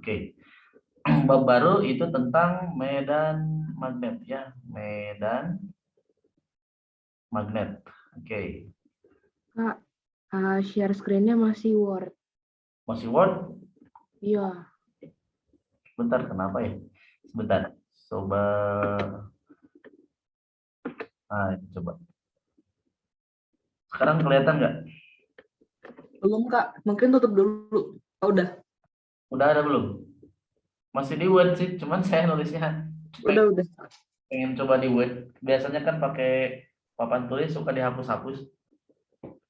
Oke. Bab baru itu tentang medan magnet ya, medan magnet. Oke. Kak, share screen-nya masih Word. Masih Word? Iya. Bentar, kenapa ya? Sebentar. Coba. Coba. Sekarang kelihatan nggak? Belum, Kak. Mungkin tutup dulu. Oh, udah. Udah ada belum? Masih di Word sih, cuman saya nulisnya Udah. pengen coba di Word. Biasanya kan pakai papan tulis suka dihapus-hapus.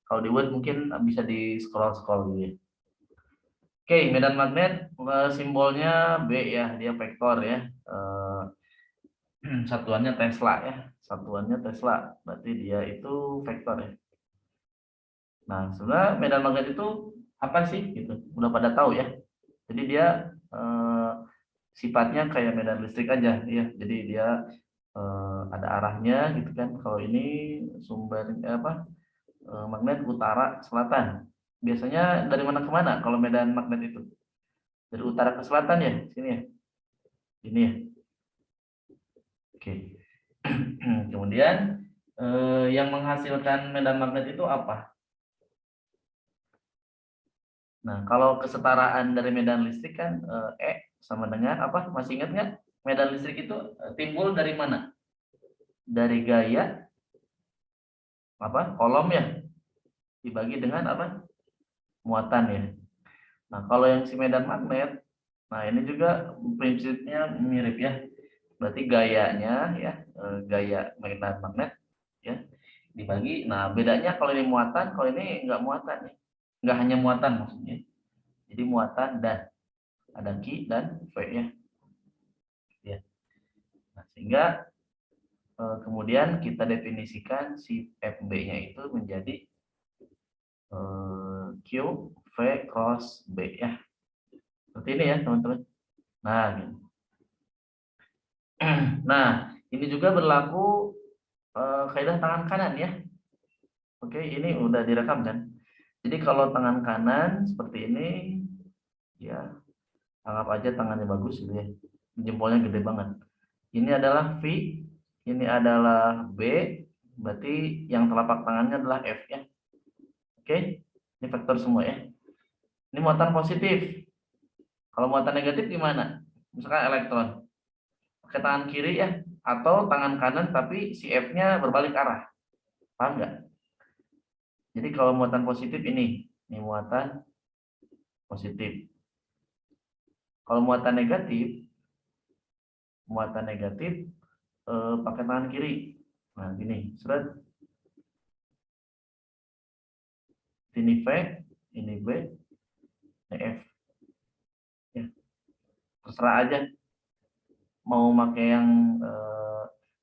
Kalau di Word mungkin bisa di scroll-scroll gitu ya. Oke, medan magnet simbolnya B ya, dia vektor ya. Satuannya Tesla ya, satuannya Tesla, berarti dia itu vektor ya. Nah, sebenarnya medan magnet itu apa sih gitu? Udah pada tahu ya. Jadi dia sifatnya kayak medan listrik aja ya. Jadi dia ada arahnya gitu kan. Kalau ini sumbernya apa? Magnet utara selatan. Biasanya dari mana ke mana kalau medan magnet itu? Dari utara ke selatan ya, sini ya. Ini ya. Oke. Kemudian yang menghasilkan medan magnet itu apa? Nah, kalau kesetaraan dari medan listrik kan sama dengan apa? Masih ingat nggak? Medan listrik itu timbul dari mana? Dari gaya apa? Kolom ya, dibagi dengan apa? Muatan ya. Nah, kalau yang si medan magnet, nah ini juga prinsipnya mirip ya. Berarti gayanya ya, gaya medan magnet ya dibagi. Nah, bedanya kalau ini muatan, kalau ini enggak muatan ya. Enggak hanya muatan maksudnya. Jadi muatan dan ada Q dan V ya. Ya. Nah, sehingga kemudian kita definisikan si FB-nya itu menjadi Q V cross B ya. Seperti ini ya, teman-teman. Nah, gitu. Nah, ini juga berlaku kaidah tangan kanan ya. Oke, ini udah direkam kan. Jadi kalau tangan kanan seperti ini, ya anggap aja tangannya bagus gitu ya. Jempolnya gede banget. Ini adalah V, ini adalah B, berarti yang telapak tangannya adalah F ya. Oke, ini vektor semua ya. Ini muatan positif. Kalau muatan negatif gimana? Misalkan elektron, pakai tangan kiri ya, atau tangan kanan tapi si F-nya berbalik arah. Paham nggak? Jadi kalau muatan positif ini muatan positif. Kalau muatan negatif pakai tangan kiri. Nah, gini, seret. Ini V, ini B, ini F. Ya, terserah aja. Mau pakai yang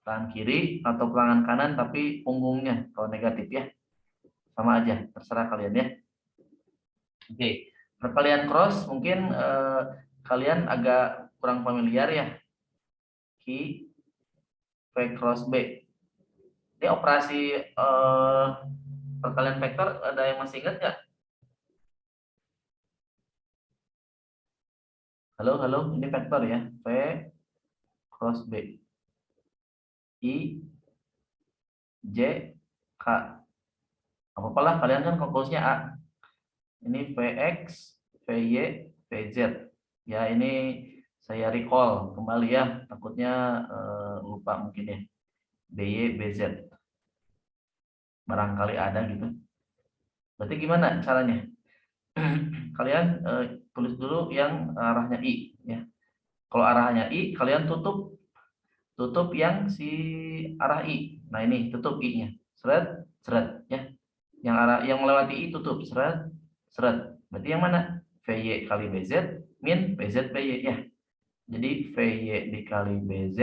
tangan kiri atau tangan kanan tapi punggungnya kalau negatif ya. Sama aja, terserah kalian ya. Oke, perkalian cross mungkin kalian agak kurang familiar ya. Q V cross B. Ini operasi perkalian vektor ada yang masih ingat nggak? Halo, halo, ini vektor ya. V cross B. I J K. Apa-apalah kalian kan fokusnya A. Ini Vx, Vy, Vz. Ya, ini saya recall kembali ya. Takutnya lupa mungkin ya. By, Bz. Barangkali ada gitu. Berarti gimana caranya? Kalian tulis dulu yang arahnya I ya. Kalau arahnya I, kalian tutup yang si arah I. Nah, ini tutup I-nya. Seret, seret ya. Yang melewati I tutup seret, seret. Berarti yang mana? Vy kali Bz min Bz By ya. Jadi Vy dikali Bz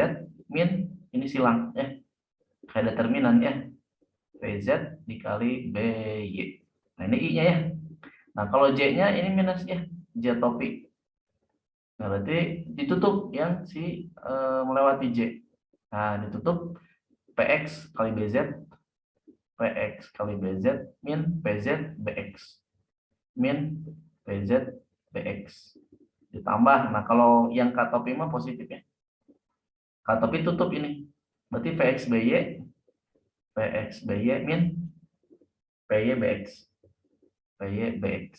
min ini silang ya. Kayak determinan ya. Vz dikali By. Nah, ini I-nya ya. Nah, kalau J-nya ini minus ya. J topik. Nah, berarti ditutup yang si melewati J. Nah, ditutup Px kali Bz, Px kali Bz min Pz Bx min Pz Bx. ditambah. Nah, kalau yang K topi mah positif ya. K topi tutup ini. Berarti Px by min Py bx. Py bx.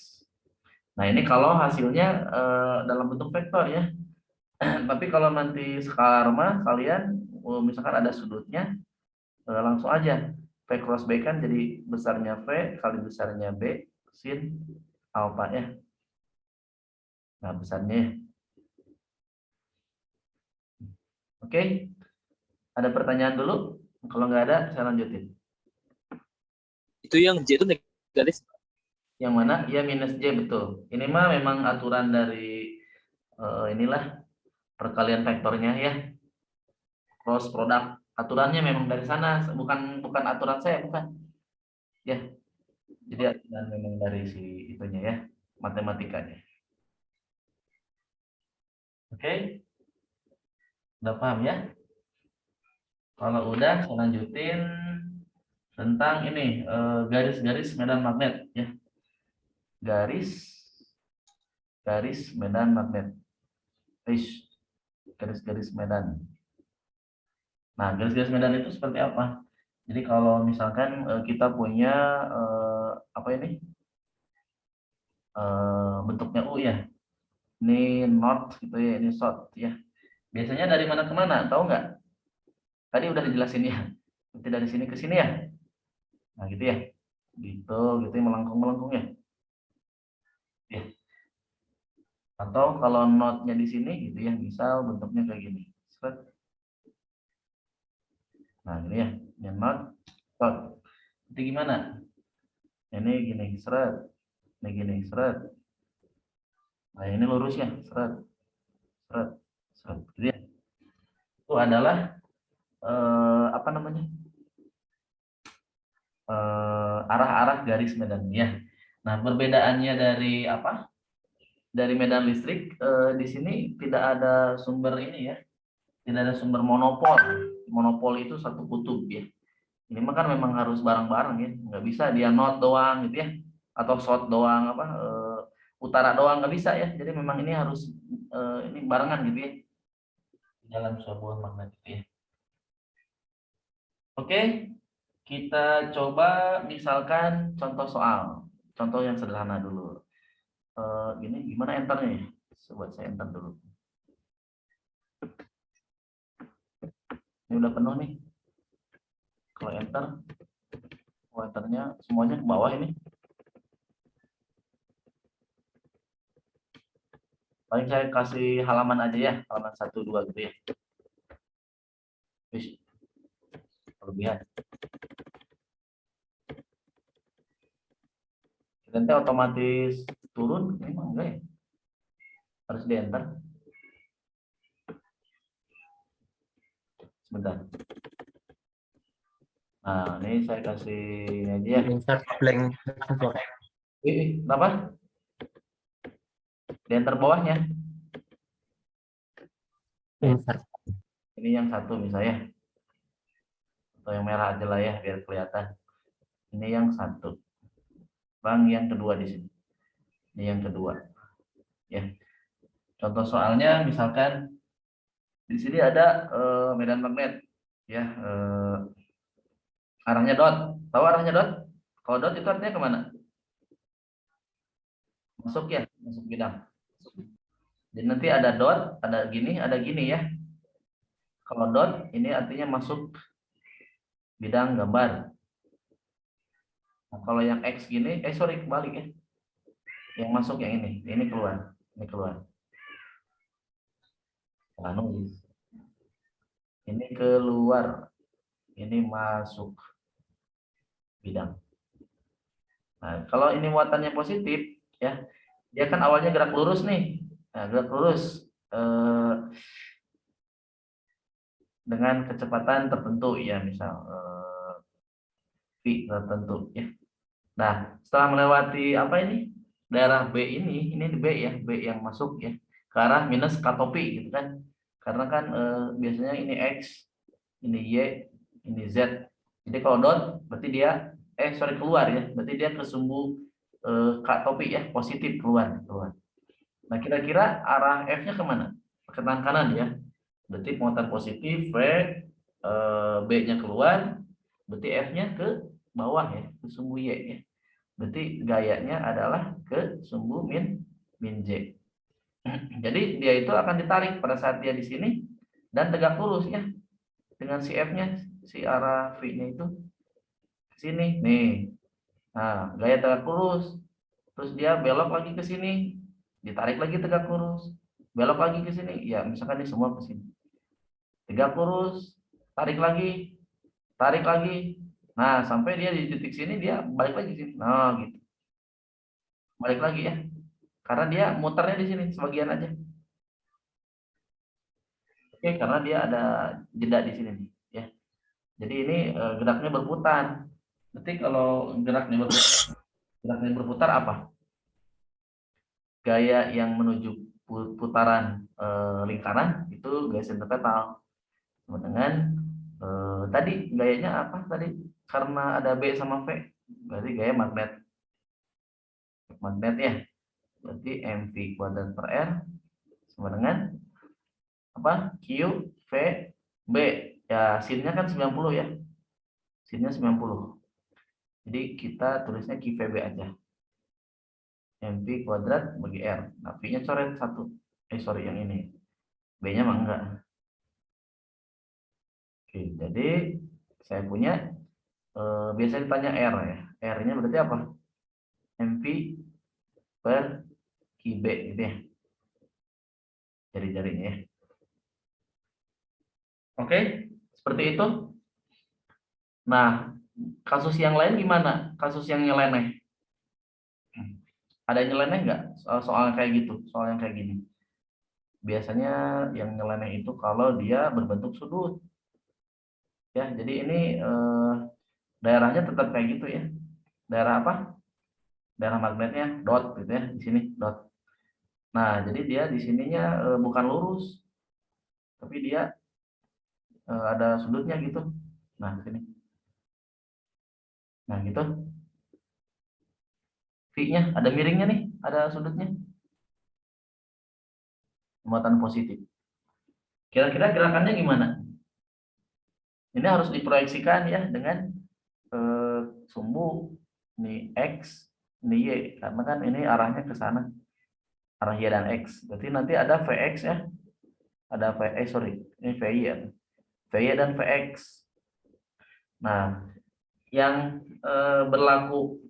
Nah, ini kalau hasilnya dalam bentuk vektor ya. Tapi kalau nanti skalar mah kalian misalkan ada sudutnya, langsung aja V cross B kan jadi besarnya V kali besarnya B sin alfa ya. Nah, besarnya ya. Oke, ada pertanyaan dulu? Kalau nggak ada, saya lanjutin. Itu yang J itu negatif. Yang mana? Ya minus J, betul. Ini mah memang aturan dari inilah perkalian vektornya ya. Cross product. Aturannya memang dari sana, bukan aturan saya, bukan. Ya, jadi aturan memang dari si itunya ya, matematikanya. Oke, udah paham ya? Kalau udah, saya lanjutin tentang ini garis-garis medan magnet ya. Garis medan magnet. Garis-garis medan. Nah, garis-garis medan itu seperti apa? Jadi kalau misalkan kita punya apa ini? Bentuknya U ya. Ini north gitu ya, ini south ya. Biasanya dari mana ke mana? Tahu nggak? Tadi udah dijelasin ya. Berarti dari sini ke sini ya. Nah, gitu ya. Gitu ya, melengkung-melengkung ya. Ya. Atau kalau notnya di sini gitu ya, misal bentuknya kayak gini. Nah, ini ya, ini not. Jadi gimana? Ini gini, seret. Ini gini, seret. Nah, ini lurus ya, seret. Seret. Seret. Gitu ya. Itu adalah apa namanya? Arah-arah garis medannya. Nah, perbedaannya dari apa? Dari medan listrik di sini tidak ada sumber ini ya, tidak ada sumber monopol. Monopol itu satu kutub ya. Ini mah kan memang harus bareng-bareng ya, nggak bisa dia north doang gitu ya, atau south doang apa utara doang nggak bisa ya. Jadi memang ini harus ini barengan gitu ya dalam sebuah magnet gitu ya. Oke, kita coba misalkan contoh soal, contoh yang sederhana dulu. Gini gimana enternya ya? Coba saya enter dulu. Ini udah penuh nih. Kalau enter, enternya semuanya ke bawah ini. Paling saya kasih halaman aja ya, halaman 1, 2 gitu ya. Wis, kelebihan. Nanti otomatis turun, memang enggak ya? Harus di enter. Sebentar. Nah, ini saya kasih aja ya. Insert blank. Kenapa? Di enter bawahnya. Insert. Ini yang satu misalnya. Atau yang merah aja lah ya, biar kelihatan. Ini yang satu. Bang, yang kedua di sini. Ini yang kedua. Ya. Contoh soalnya misalkan di sini ada medan magnet. Ya, arahnya dot. Tahu arahnya dot? Kalau dot itu artinya kemana? Masuk ya, masuk bidang. Jadi nanti ada dot, ada gini ya. Kalau dot ini artinya masuk bidang gambar. Nah, kalau yang X gini, sorry kebalik ya. Yang masuk yang ini keluar, ini keluar. Nah, nulis. Ini keluar, ini masuk bidang. Nah, kalau ini muatannya positif, ya, dia kan awalnya gerak lurus nih. Nah, gerak lurus dengan kecepatan tertentu, ya, misal v tertentu, ya. Nah, setelah melewati apa ini daerah B ini B ya, B yang masuk ya ke arah minus K topi gitu kan. Karena kan biasanya ini X, ini Y, ini Z. Jadi kalau dot berarti dia keluar ya, berarti dia ke sumbu K topi ya, positif keluar. Nah, kira-kira arah F-nya kemana? Ke kanan ya. Berarti muatan positif, V, B-nya keluar, berarti F-nya ke bawah ya, ke sumbu Y ya. Berarti gayanya adalah ke sumbu min J. Jadi dia itu akan ditarik pada saat dia di sini dan tegak lurus ya. Dengan si F-nya, si arah V-nya itu ke sini. Nih. Nah, gaya tegak lurus. Terus dia belok lagi ke sini, ditarik lagi tegak lurus. Belok lagi ke sini. Ya, misalkan ini semua ke sini. Tegak lurus, tarik lagi, tarik lagi. Nah, sampai dia di titik sini dia balik lagi sini. Nah, gitu. Balik lagi ya. Karena dia muternya di sini sebagian aja. Oke, karena dia ada jeda di sini nih, ya. Jadi ini geraknya berputar. Berarti kalau geraknya berputar apa? Gaya yang menuju putaran lingkaran itu gaya sentripetal. Sama dengan tadi gayanya apa tadi? Karena ada B sama V, berarti gaya magnet. Magnet ya. Berarti mv kuadrat per R sama dengan apa? Q V B. Ya, sinnya kan 90 ya. Sinnya 90. Jadi kita tulisnya QVB aja. mv kuadrat bagi R. Nah, V-nya coret 1. Sorry, yang ini. B-nya mah enggak. Oke, jadi saya punya biasanya ditanya R ya. R-nya berarti apa? mv per QB gitu ya. Jari-jarinya ya. Oke, seperti itu. Nah, kasus yang lain gimana? Kasus yang nyeleneh. Ada nyeleneh nggak soal kayak gitu, soal yang kayak gini? Biasanya yang nyeleneh itu kalau dia berbentuk sudut. Ya, jadi ini daerahnya tetap kayak gitu ya. Daerah apa? Daerah magnetnya dot gitu ya, di sini dot. Nah, jadi dia di sininya bukan lurus, tapi dia ada sudutnya gitu. Nah, sini. Nah, gitu. V-nya ada miringnya nih, ada sudutnya. Muatan positif. Kira-kira gerakannya gimana? Ini harus diproyeksikan ya dengan sumbu ini X, ini Y, karena kan ini arahnya ke sana, arah Y dan X. Berarti nanti ada Vx ya, ada sorry, ini Vy ya, Vy dan Vx. Nah, yang berlaku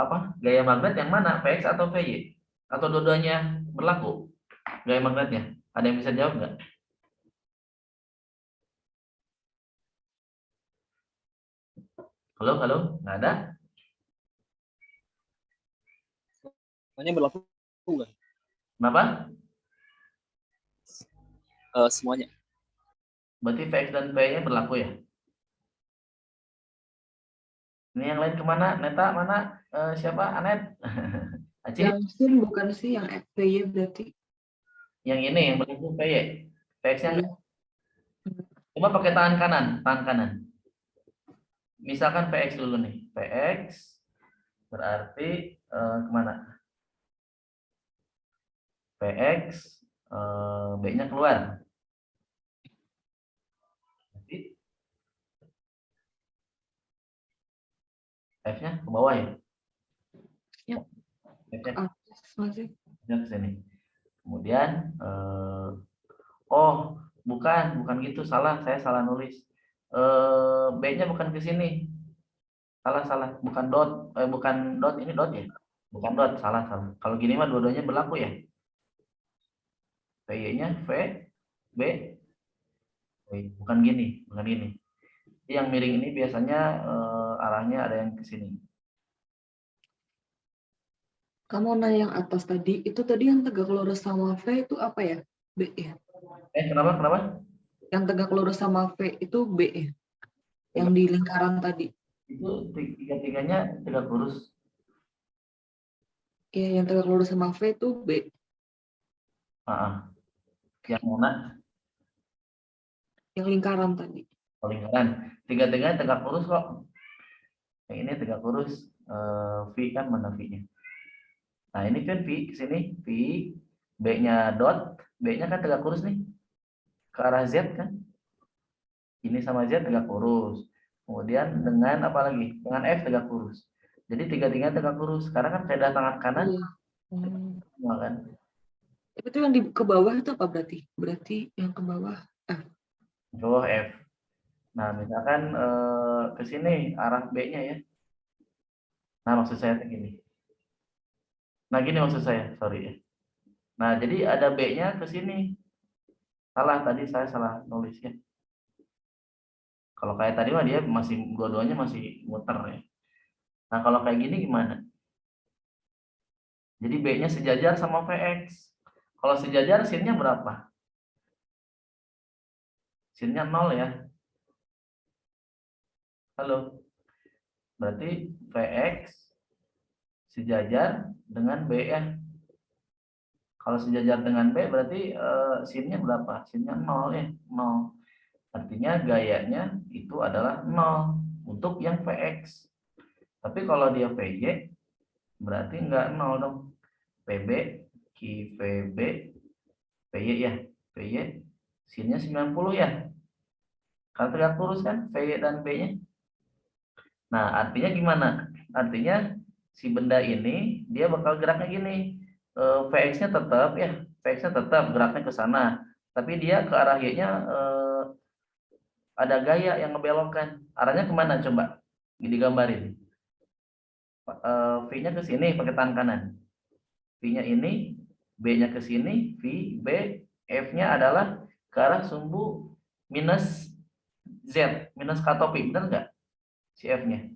apa gaya magnet yang mana, Vx atau Vy? Atau dua-duanya berlaku gaya magnetnya? Ada yang bisa jawab nggak? Halo, halo, nggak ada? Semuanya berlaku kan? Kenapa? Semuanya. Berarti Vx dan Vy-nya berlaku ya? Ini yang lain kemana? Neta mana? Siapa? Anet? Acih? Yang sin bukan sih, yang FPY berarti. Yang ini yang berlaku Vy. Vx-nya Iya. coba pakai tangan kanan, tangan kanan. Misalkan Vx dulu nih. Vx berarti kemana? Vx B-nya keluar. Berarti F-nya ke bawah ya? Ya. F-nya Atas masih. ke sini. Kemudian oh, bukan gitu, salah, saya salah nulis. B-nya bukan ke sini. Salah, bukan dot, bukan dot, ini dot ya? Bukan dot, salah. Kalau gini mah dua-duanya berlaku ya. VY-nya V, B, bukan gini. Yang miring ini biasanya arahnya ada yang ke sini. Kamu nanya yang atas tadi, itu tadi yang tegak lurus sama V itu apa ya? B ya? Kenapa? Yang tegak lurus sama V itu B ya? Yang di lingkaran tadi. Itu tiga-tiganya tegak lurus. Iya, yang tegak lurus sama V itu B. Yang mana? Yang lingkaran tadi. Lingkaran. Tiga-tiganya tegak lurus kok. Yang ini tegak lurus. V kan mana V-nya? Nah, ini kan V ke sini, V, B-nya dot, B-nya kan tegak lurus nih, ke arah Z kan. Ini sama Z tegak lurus. Kemudian dengan apa lagi? Dengan F tegak lurus. Jadi tiga-tiganya tegak lurus. Karena kan faedah tangan kanan, Iya. Hmm. semua kan. Itu yang di ke bawah itu apa berarti? Berarti yang ke bawah. Bawah F. Nah, misalkan ke sini arah B-nya ya. Nah, maksud saya gini. Nah, gini maksud saya, sorry ya. Nah, jadi ada B-nya ke sini. Salah, tadi saya salah nulis ya. Kalau kayak tadi mah dia masih dua-duanya masih muter ya. Nah, kalau kayak gini gimana? Jadi B-nya sejajar sama VX. Kalau sejajar sinnya berapa? Sinnya 0 ya. Halo. Berarti VX sejajar dengan B ya. Kalau sejajar dengan B berarti sinnya berapa? Sinnya 0 ya. 0. Artinya gayanya itu adalah 0 untuk yang VX. Tapi kalau dia VY berarti enggak 0 dong. PB, QVB, PY ya. PY sinnya 90 ya. Kalau tegak lurus kan VY dan B-nya. Nah, artinya gimana? Artinya si benda ini dia bakal geraknya gini. VX-nya tetap ya, VX-nya tetap geraknya ke sana. Tapi dia ke arah Y-nya ada gaya yang ngebelokkan. Arahnya kemana coba? Digambarin. V-nya ke sini pakai tangan kanan. V-nya ini, B-nya ke sini, V, B, F-nya adalah ke arah sumbu minus Z, minus K topi, benar nggak? Si F-nya.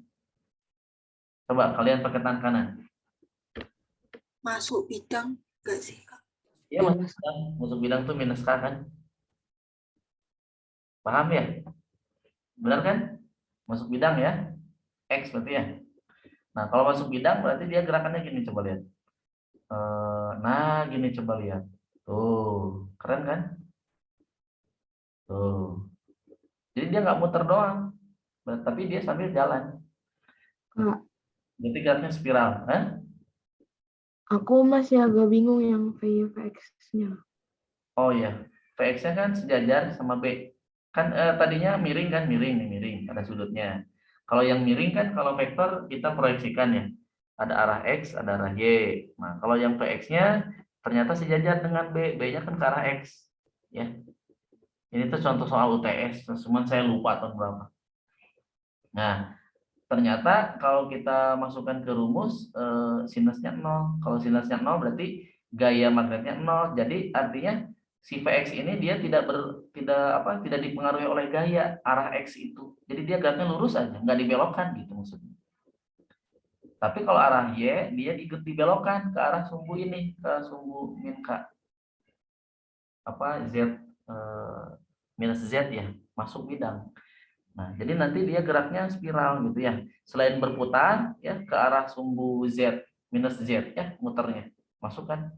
Coba kalian pakai tangan kanan. Masuk bidang enggak sih, Kak? Iya, masuk bidang tuh minus K kan? Paham ya? Benar kan? Masuk bidang ya? X berarti ya. Nah, kalau masuk bidang berarti dia gerakannya gini, coba lihat. Nah, gini coba lihat. Tuh, keren kan? Tuh. Jadi dia nggak muter doang, tapi dia sambil jalan. Kak, Jadi geraknya spiral. Hah? aku masih agak bingung yang VX-nya. Oh ya, VX-nya kan sejajar sama B. Kan tadinya miring kan, miring nih, miring, ada sudutnya. Kalau yang miring kan kalau vektor kita proyeksikan ya. Ada arah X, ada arah Y. Nah, kalau yang VX-nya ternyata sejajar dengan B, B-nya kan ke arah X. Ya. Ini tuh contoh soal UTS, cuman saya lupa tahun berapa. Nah, ternyata kalau kita masukkan ke rumus sinusnya 0. Kalau sinusnya 0 berarti gaya magnetnya 0. Jadi artinya si Vx ini dia tidak dipengaruhi oleh gaya arah X itu. Jadi dia geraknya lurus aja, nggak dibelokkan gitu maksudnya. Tapi kalau arah Y dia dibelokkan ke arah sumbu ini, ke sumbu min K. Z minus Z ya, masuk bidang. Nah, jadi nanti dia geraknya spiral gitu ya. Selain berputar ya ke arah sumbu Z minus Z ya muternya. Masuk kan?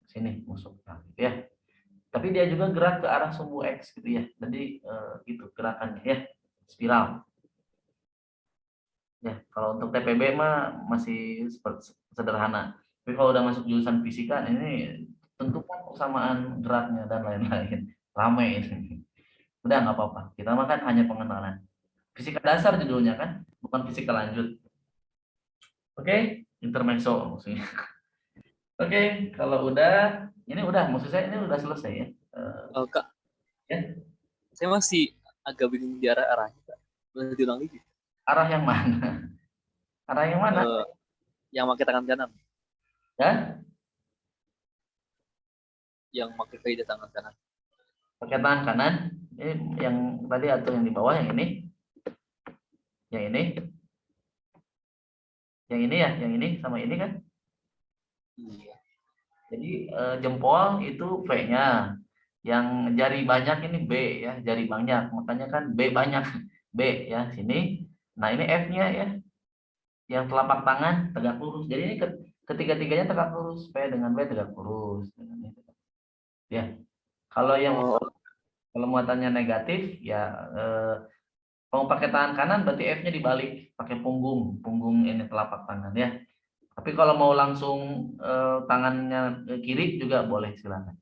Sini masuk. Nah, gitu ya. Tapi dia juga gerak ke arah sumbu X gitu ya. Jadi gitu gerakannya ya. Spiral. Ya, kalau untuk TPB mah masih sederhana. Tapi kalau udah masuk jurusan fisika ini tentukan persamaan geraknya dan lain-lain. Ramai ini. Udah nggak apa-apa. Kita mah kan hanya pengenalan. Fisika dasar judulnya kan, bukan fisika lanjut. Oke, intermezzo maksudnya. Oke, kalau udah, ini udah, maksud saya ini udah selesai ya. Kak, Ya. saya masih agak bingung di arahnya, Kak. Boleh diulang lagi? Arah yang mana? Arah yang mana? Yang pakai tangan kanan. Ya? Yang pakai kaidah tangan kanan. Pakai tangan kanan. Ini yang tadi atau yang di bawah yang ini? Yang ini? Yang ini ya, yang ini sama ini kan? Iya. Jadi jempol itu V-nya. Yang jari banyak ini B ya, jari banyak. Makanya kan B banyak. B ya, sini. Nah, ini F-nya ya. Yang telapak tangan tegak lurus. Jadi ini ketiga-tiganya tegak lurus. P dengan B tegak lurus. Ya. Kalau yang kalau muatannya negatif ya mau pakai tangan kanan berarti F-nya dibalik, pakai punggung ini telapak tangan ya. Tapi kalau mau langsung tangannya ke kiri juga boleh, silakan.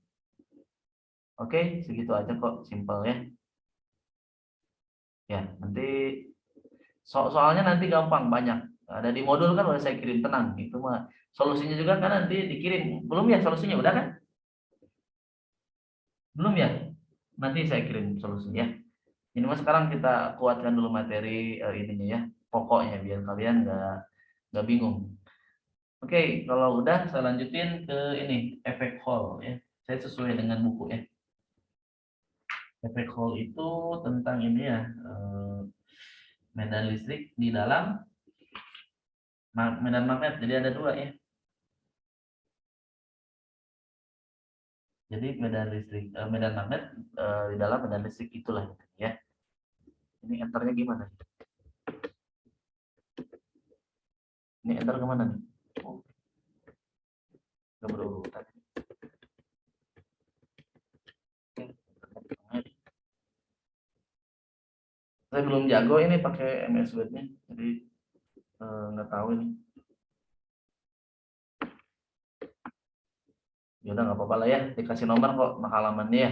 Oke, segitu aja kok, simple ya. Ya, nanti soalnya nanti gampang, banyak. Ada di modul kan udah saya kirim, tenang. Itu mah solusinya juga kan nanti dikirim. Belum ya solusinya, udah kan? Belum ya? Nanti saya kirim solusinya ya. Ini mah sekarang kita kuatkan dulu materi ininya ya, pokoknya biar kalian nggak bingung. Oke, kalau udah saya lanjutin ke ini efek Hall ya. Saya sesuai dengan buku ya. Efek Hall itu tentang ini ya, medan listrik di dalam medan magnet. Jadi ada dua ya. Jadi medan listrik, medan magnet di dalam medan listrik itulah ya. Ini enternya gimana? Ini enter kemana nih? Oh, nggak berurutan. Saya belum jago ini pakai MS Word-nya, jadi nggak tahu ini. Ya udah nggak apa-apa lah ya, dikasih nomor kok halamannya ya.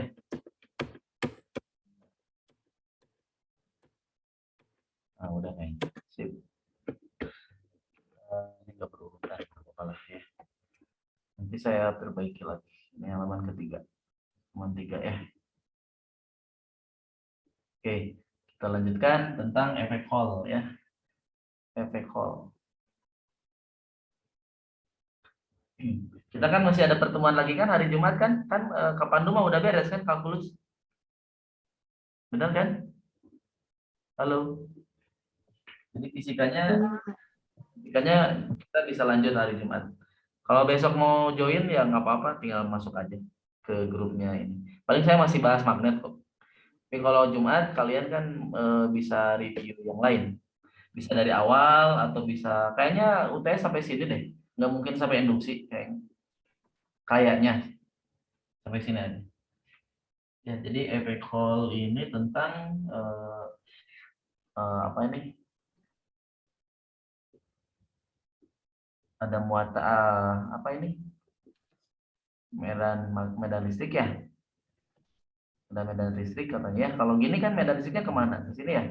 Nah udah kayaknya, sip. Ini nggak berurutan, nggak apa-apa lah ya. Nanti saya perbaiki lagi. Ini halaman ketiga, halaman 3 ya. Oke, kita lanjutkan tentang efek Hall ya. Efek Hall. Kita kan masih ada pertemuan lagi kan hari Jumat kan? Kan ke Pandu mah udah beres kan kalkulus? Benar kan? Halo. Jadi fisikanya kita bisa lanjut hari Jumat. Kalau besok mau join ya nggak apa-apa, tinggal masuk aja ke grupnya ini. Paling saya masih bahas magnet kok. Tapi kalau Jumat kalian kan bisa review yang lain. Bisa dari awal atau bisa kayaknya UTS sampai sini deh. Nggak mungkin sampai induksi kayaknya. Kayaknya sampai sini aja. Ya, jadi efek Hall ini tentang apa ini? Ada muatan apa ini? Medan listrik ya. Ada medan listrik katanya. Kalau gini kan medan listriknya kemana? Ke sini ya?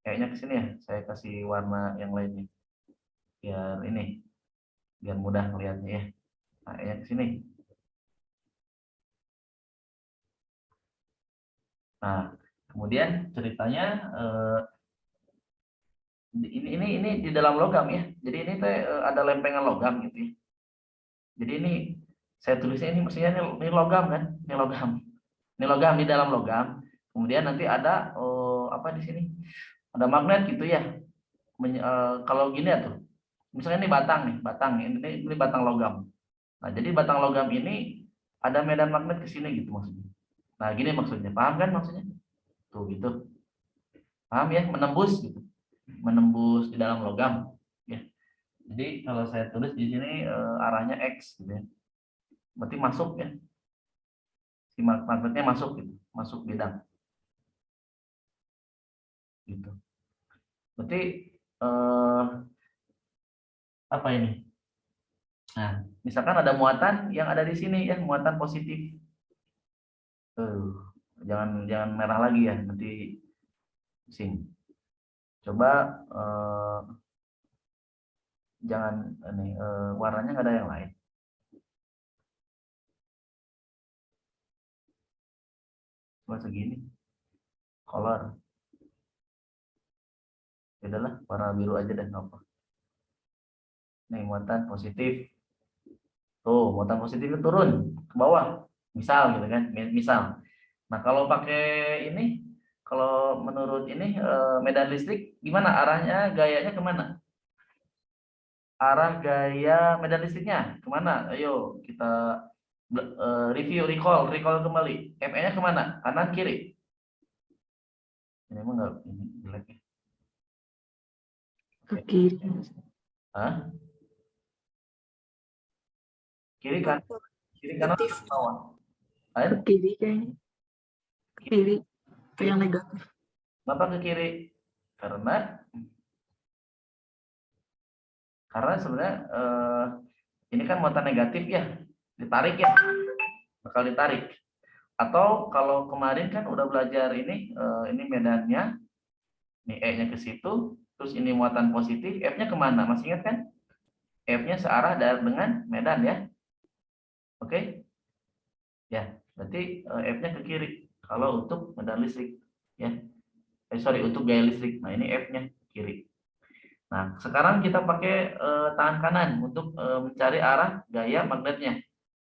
Kayaknya ke sini ya. Saya kasih warna yang lainnya. Biar ini, biar mudah melihatnya ya. Nah, kayaknya ke sini. Nah, kemudian ceritanya ini di dalam logam ya. Jadi ini teh ada lempengan logam gitu ya. Jadi ini saya tulisnya ini maksudnya ini logam kan? Ini logam. Ini logam di dalam logam. Kemudian nanti ada apa di sini? Ada magnet gitu ya. Kalau gini ya tuh. Misalnya ini batang nih, batang ini batang logam. Nah, jadi batang logam ini ada medan magnet ke sini gitu maksudnya. Nah, gini maksudnya. Paham kan maksudnya? Tuh gitu. Paham ya? Menembus gitu. Menembus di dalam logam ya. Jadi kalau saya tulis di sini arahnya X gitu ya. Berarti masuk ya. Si magnetnya masuk gitu, masuk bidang. Gitu. Berarti apa ini? Nah, misalkan ada muatan yang ada di sini ya, muatan positif. Jangan merah lagi ya, nanti pusing. Coba jangan ini warnanya nggak ada yang lain. Cuma segini. Color. Ya udahlah, warna biru aja dan apa. Nih muatan positif. Tuh, muatan positifnya turun ke bawah. Misal gitu kan, misal. Nah, kalau pakai ini, kalau menurut ini medan listrik gimana arahnya, gayanya kemana? Arah gaya medan listriknya kemana? Ayo kita review, recall kembali. ME-nya kemana? Kanan kiri? Ini emang nggak ini jelek ya? Ke kiri. Hah? Kiri kan? Kiri kanan atau ke bawah? Ke Ayo, kiri kayaknya. Ke kiri. Ke yang negatif. kenapa ke kiri? Karena Karena sebenarnya ini kan muatan negatif ya, ditarik ya, bakal ditarik. Atau kalau kemarin kan udah belajar ini medannya, ini E-nya ke situ, terus ini muatan positif, F-nya kemana? Masih ingat kan? F-nya searah dengan medan ya. Oke? Ya, berarti F-nya ke kiri. Kalau untuk medan listrik, ya. Untuk gaya listrik. Nah, ini F-nya kiri. Nah, sekarang kita pakai tangan kanan untuk mencari arah gaya magnetnya.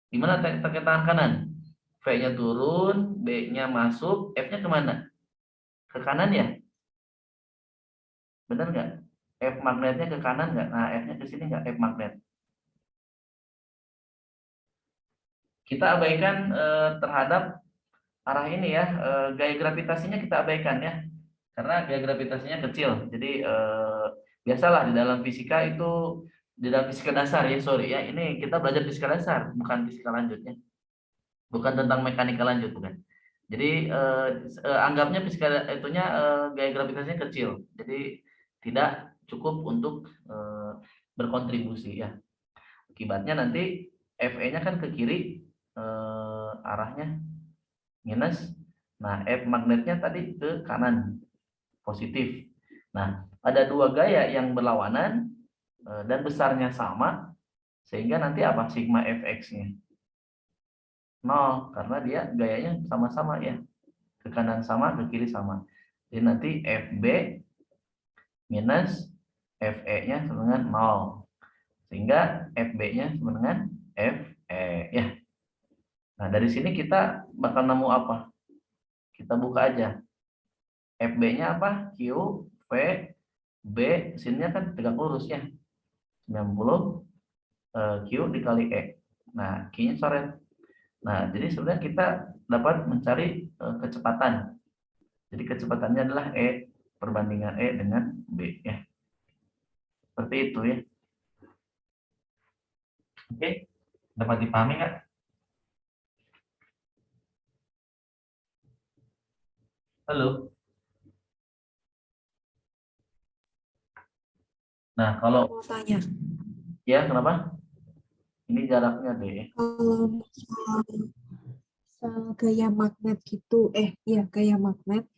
Gimana pakai tangan kanan? V-nya turun, B-nya masuk, F-nya kemana? Ke kanan ya? Benar nggak? F magnetnya ke kanan nggak? Nah, F-nya ke sini nggak? F magnet. Kita abaikan terhadap arah ini ya, gaya gravitasinya kita abaikan ya, karena gaya gravitasinya kecil. Jadi biasalah di dalam fisika itu, di dalam fisika dasar ya, sorry ya, ini kita belajar fisika dasar, bukan fisika lanjut ya, bukan tentang mekanika lanjut, bukan. Jadi anggapnya fisika itunya gaya gravitasinya kecil, jadi tidak cukup untuk berkontribusi ya. Akibatnya nanti Fe-nya kan ke kiri, arahnya minus. Nah, F magnetnya tadi ke kanan, positif. Nah, ada dua gaya yang berlawanan dan besarnya sama, sehingga nanti apa? Sigma Fx-nya 0, karena dia gayanya sama-sama ya. Ke kanan sama, ke kiri sama. Jadi nanti Fb minus Fe-nya sama dengan 0. Sehingga Fb-nya sama dengan Fe ya. Nah, dari sini kita bakal nemu apa? Kita buka aja. Fb-nya apa? Q, V, B, sininya kan tegak lurus ya. 90 Q dikali E. Nah, Q-nya coret. Nah, jadi sebenarnya kita dapat mencari kecepatan. Jadi kecepatannya adalah E, perbandingan E dengan B ya. Seperti itu ya. Oke, dapat dipahami nggak? Halo. Nah, kalau Mau tanya, ya kenapa? Ini jaraknya D. kalau misal gaya magnet gitu, ya gaya magnet,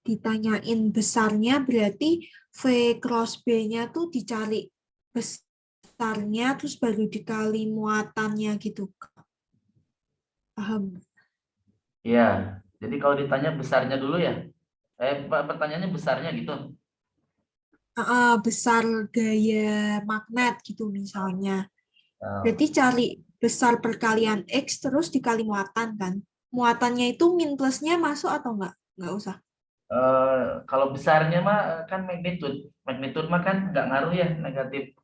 ditanyain besarnya berarti V cross B-nya tuh dicari besarnya terus baru dikali muatannya gitu. Paham? Ya, jadi kalau ditanya besarnya dulu ya. Pertanyaannya besarnya gitu. Besar gaya magnet gitu misalnya. Nah, Berarti cari besar perkalian X terus dikali muatan kan. Muatannya itu min plusnya masuk atau enggak? Enggak usah. kalau besarnya mah kan magnitude. Magnitude mah kan nggak ngaruh ya, negatif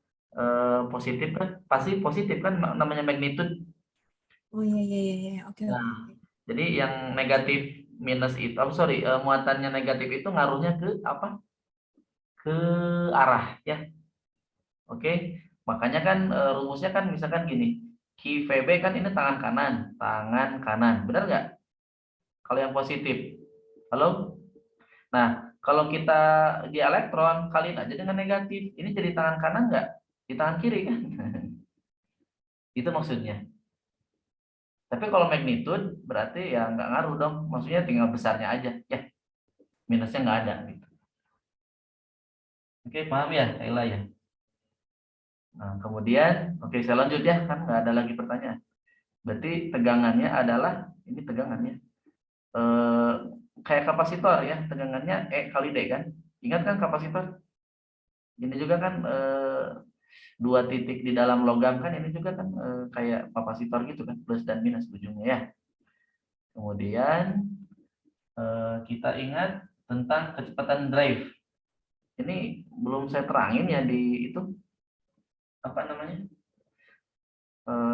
positif kan. Pasti positif kan namanya magnitude. Oh iya iya iya iya. Oke oke. Nah, jadi yang negatif minus itu, muatannya negatif itu ngaruhnya ke apa? Ke arah ya. Oke. Makanya kan rumusnya kan misalkan gini. QVB kan ini tangan kanan. Benar nggak? Kalau yang positif. Halo? Nah, kalau kita di elektron kaliin aja dengan negatif. Ini jadi tangan kanan nggak? Di tangan kiri kan? Itu maksudnya. Tapi kalau magnitude berarti ya nggak ngaruh dong. Maksudnya tinggal besarnya aja. Ya, minusnya nggak ada. Gitu. Oke, paham ya, Kayla ya? Nah, kemudian, oke saya lanjut ya, kan nggak ada lagi pertanyaan. Berarti tegangannya adalah, ini tegangannya. Kayak kapasitor ya, tegangannya E kali D kan. Ingat kan kapasitor? Ini juga kan dua titik di dalam logam kan, ini juga kan kayak kapasitor gitu kan, plus dan minus ujungnya ya. Kemudian kita ingat tentang kecepatan drive. Ini belum saya terangin ya di itu apa namanya,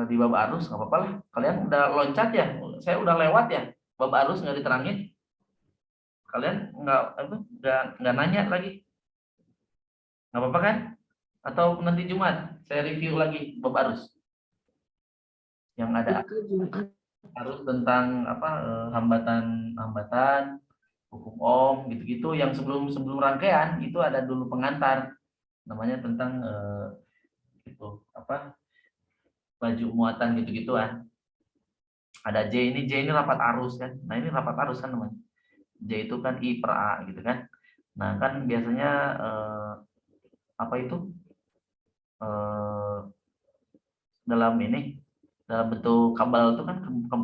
di bab arus, nggak apa-apa lah. Kalian udah loncat ya, saya udah lewat ya. Bab arus nggak diterangin. Kalian nggak nanya lagi, nggak apa-apa kan? Atau nanti Jumat saya review lagi bab arus yang ada Itu Jumat. arus tentang apa, hambatan hukum ohm gitu-gitu, yang sebelum rangkaian itu ada dulu pengantar namanya tentang itu apa laju muatan gitu-gituan. Ada J ini rapat arus kan. Nah ini rapat arus kan namanya. J itu kan I per A gitu kan. Nah kan biasanya apa itu dalam bentuk kabel itu kan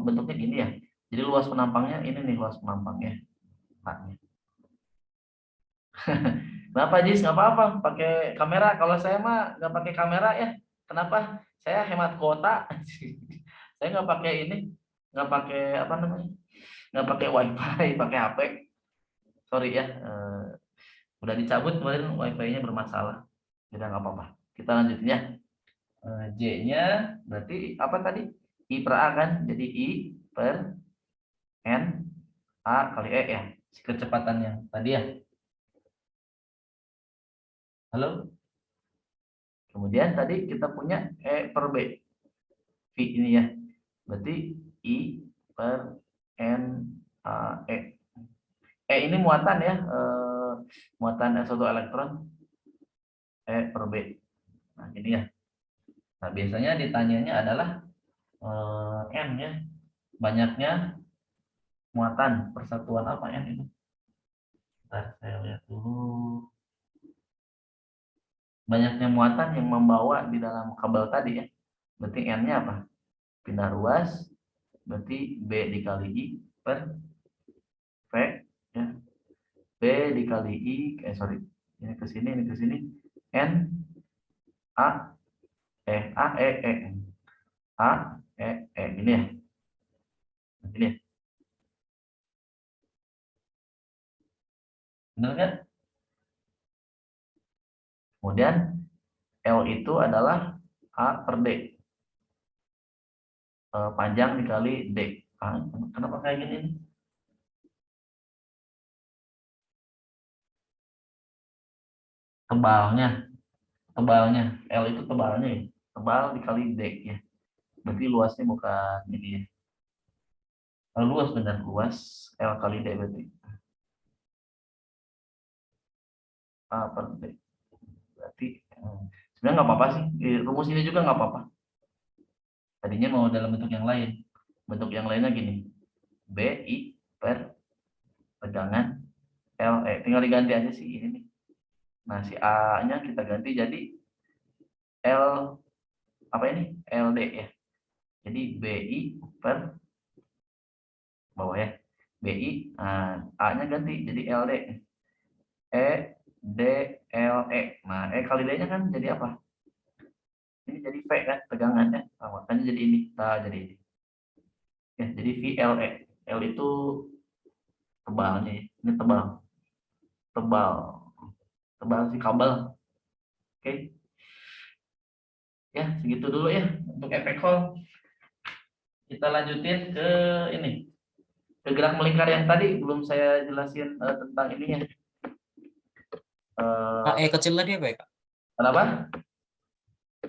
bentuknya gini ya. Jadi luas penampangnya ini nih luas penampangnya. Kenapa Jis? Nggak apa-apa pakai kamera. Kalau saya mah nggak pakai kamera ya. Kenapa? Saya hemat kuota. Saya nggak pakai ini, nggak pakai apa namanya, nggak pakai wifi, pakai HP. Sorry ya, udah dicabut kemarin wifi-nya bermasalah. Tidak nggak apa-apa. Kita lanjutin ya. J-nya berarti apa tadi? I per A kan? Jadi I per N A kali E ya. Kecepatan yang tadi ya. Halo? Kemudian tadi kita punya E per B. V ini ya. Berarti I per N A E. E ini muatan ya. Muatan S1 elektron. E per B. Nah ini ya. Nah biasanya ditanyanya adalah N ya. Banyaknya muatan persatuan apa N itu? Bentar, saya lihat dulu. Banyaknya muatan yang membawa di dalam kabel tadi ya. Berarti N-nya apa? Pindah ruas. Berarti B dikali I per V ya. B dikali I, sorry. Ini ke sini, N A A E E A E E ini ya. Ini ya. Benar kan? Kemudian L itu adalah A per D. Panjang dikali D. Kenapa kayak gini? Tebalnya. L itu tebalnya ya. Tebal dikali D ya. Berarti luasnya bukan ini ya. Kalau luas benar luas L kali D berarti. A per D. Berarti sebenarnya nggak apa-apa sih. Rumus ini juga nggak apa-apa. Tadinya mau dalam bentuk yang lain. Bentuk yang lainnya gini. BI per tegangan LE. Tinggal diganti aja sih ini nih. Nah, si A-nya kita ganti jadi L apa ini? LD ya. Jadi BI per bawah ya. BI, A-nya ganti jadi LD. E D L E. Nah, E kali D-nya kan jadi apa? Ini jadi V kan tegangannya. Nah, makanya jadi ini. Nah, jadi ini. Ya, jadi VLE. L itu tebalnya ya. Ini tebal si kabel. Oke. Ya, segitu dulu ya untuk efek Hall. Kita lanjutin ke ini. Ke gerak melingkar yang tadi belum saya jelasin tentang ininya. E kecil tadi apa ya, Kak? Kenapa?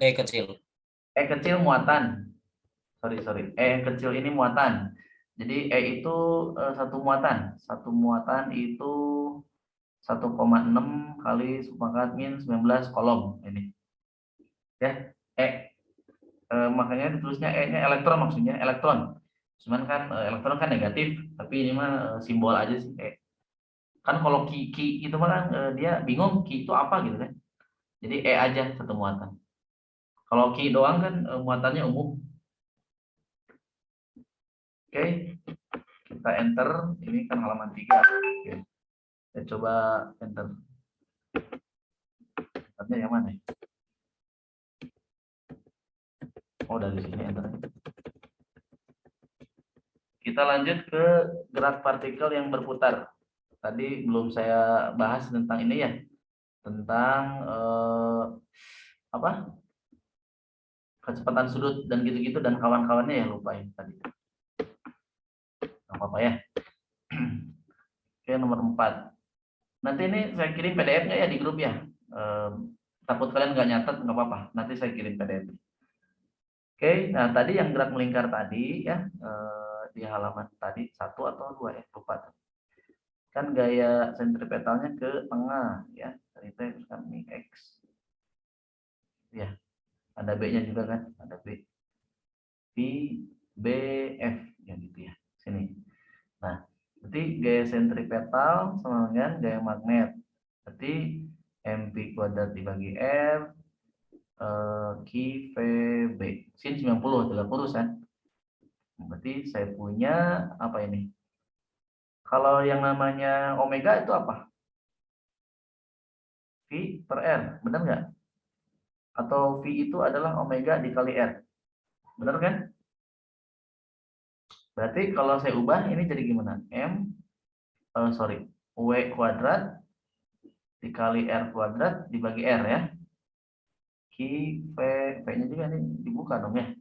E kecil. E kecil muatan. Sorry. E kecil ini muatan. Jadi E itu satu muatan. Satu muatan itu 1,6 kali pangkat min 19 kolom ini. Ya, makanya ditulisnya E-nya elektron maksudnya elektron. Cuman kan elektron kan negatif, tapi ini mah simbol aja sih E. Kan kalau ki itu mah kan dia bingung ki itu apa gitu kan. Jadi E aja satu muatan. Kalau ki doang kan muatannya umum. Oke. Kita enter, ini kan halaman 3. Oke. Saya coba enter. Enternya yang mana? Oh, dari sini enter. Kita lanjut ke gerak partikel yang berputar. Tadi belum saya bahas tentang ini ya. Tentang apa? Kecepatan sudut dan gitu-gitu dan kawan-kawannya ya lupa ya tadi. Nggak apa-apa ya. Oke, nomor 4. Nanti ini saya kirim PDF-nya ya di grup ya. Takut kalian nggak nyatet, nggak apa-apa. Nanti saya kirim PDF. Oke, nah tadi yang gerak melingkar tadi ya di halaman tadi 1 atau 2 ya, lupa. Kan gaya sentripetalnya ke tengah ya. Dari T kan ini X. Ya. Ada B-nya juga kan, ada B. V, B, F, ya gitu ya. Sini. Nah, berarti gaya sentripetal sama dengan gaya magnet. Berarti MP kuadrat dibagi R, Q, V, B. Sin 90, tegak lurus kan. Berarti saya punya apa ini? Kalau yang namanya omega itu apa? V per R, benar nggak? Atau V itu adalah omega dikali R. Benar kan? Berarti kalau saya ubah ini jadi gimana? W kuadrat dikali R kuadrat dibagi R ya. Q, V, V-nya juga nih dibuka dong ya.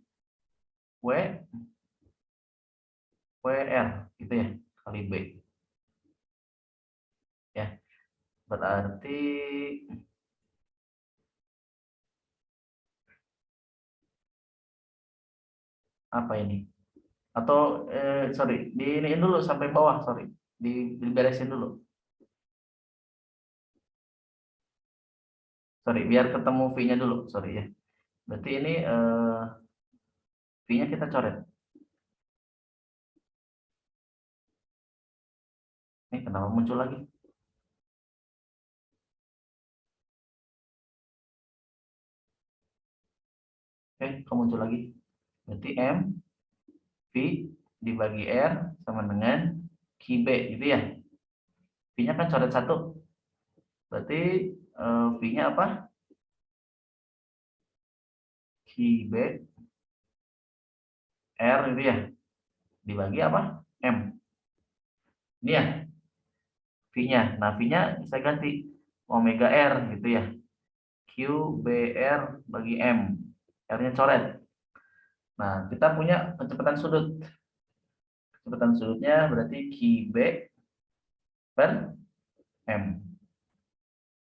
WR gitu ya, kali B. Ya, berarti apa ini? Atau diiniin dulu sampai bawah, diberesin dulu. Biar ketemu V-nya dulu, ya. Berarti ini V-nya kita coret. Ini kenapa muncul lagi? Oke, kok muncul lagi? Berarti M V dibagi R sama dengan QB gitu ya. V-nya kan coret 1. Berarti V-nya apa? QB R gitu ya. Dibagi apa? M. Ini ya. V-nya. Nah, V-nya saya ganti omega R gitu ya. QBR bagi M. R-nya coret. Nah, kita punya kecepatan sudut. Kecepatan sudutnya berarti QB per M.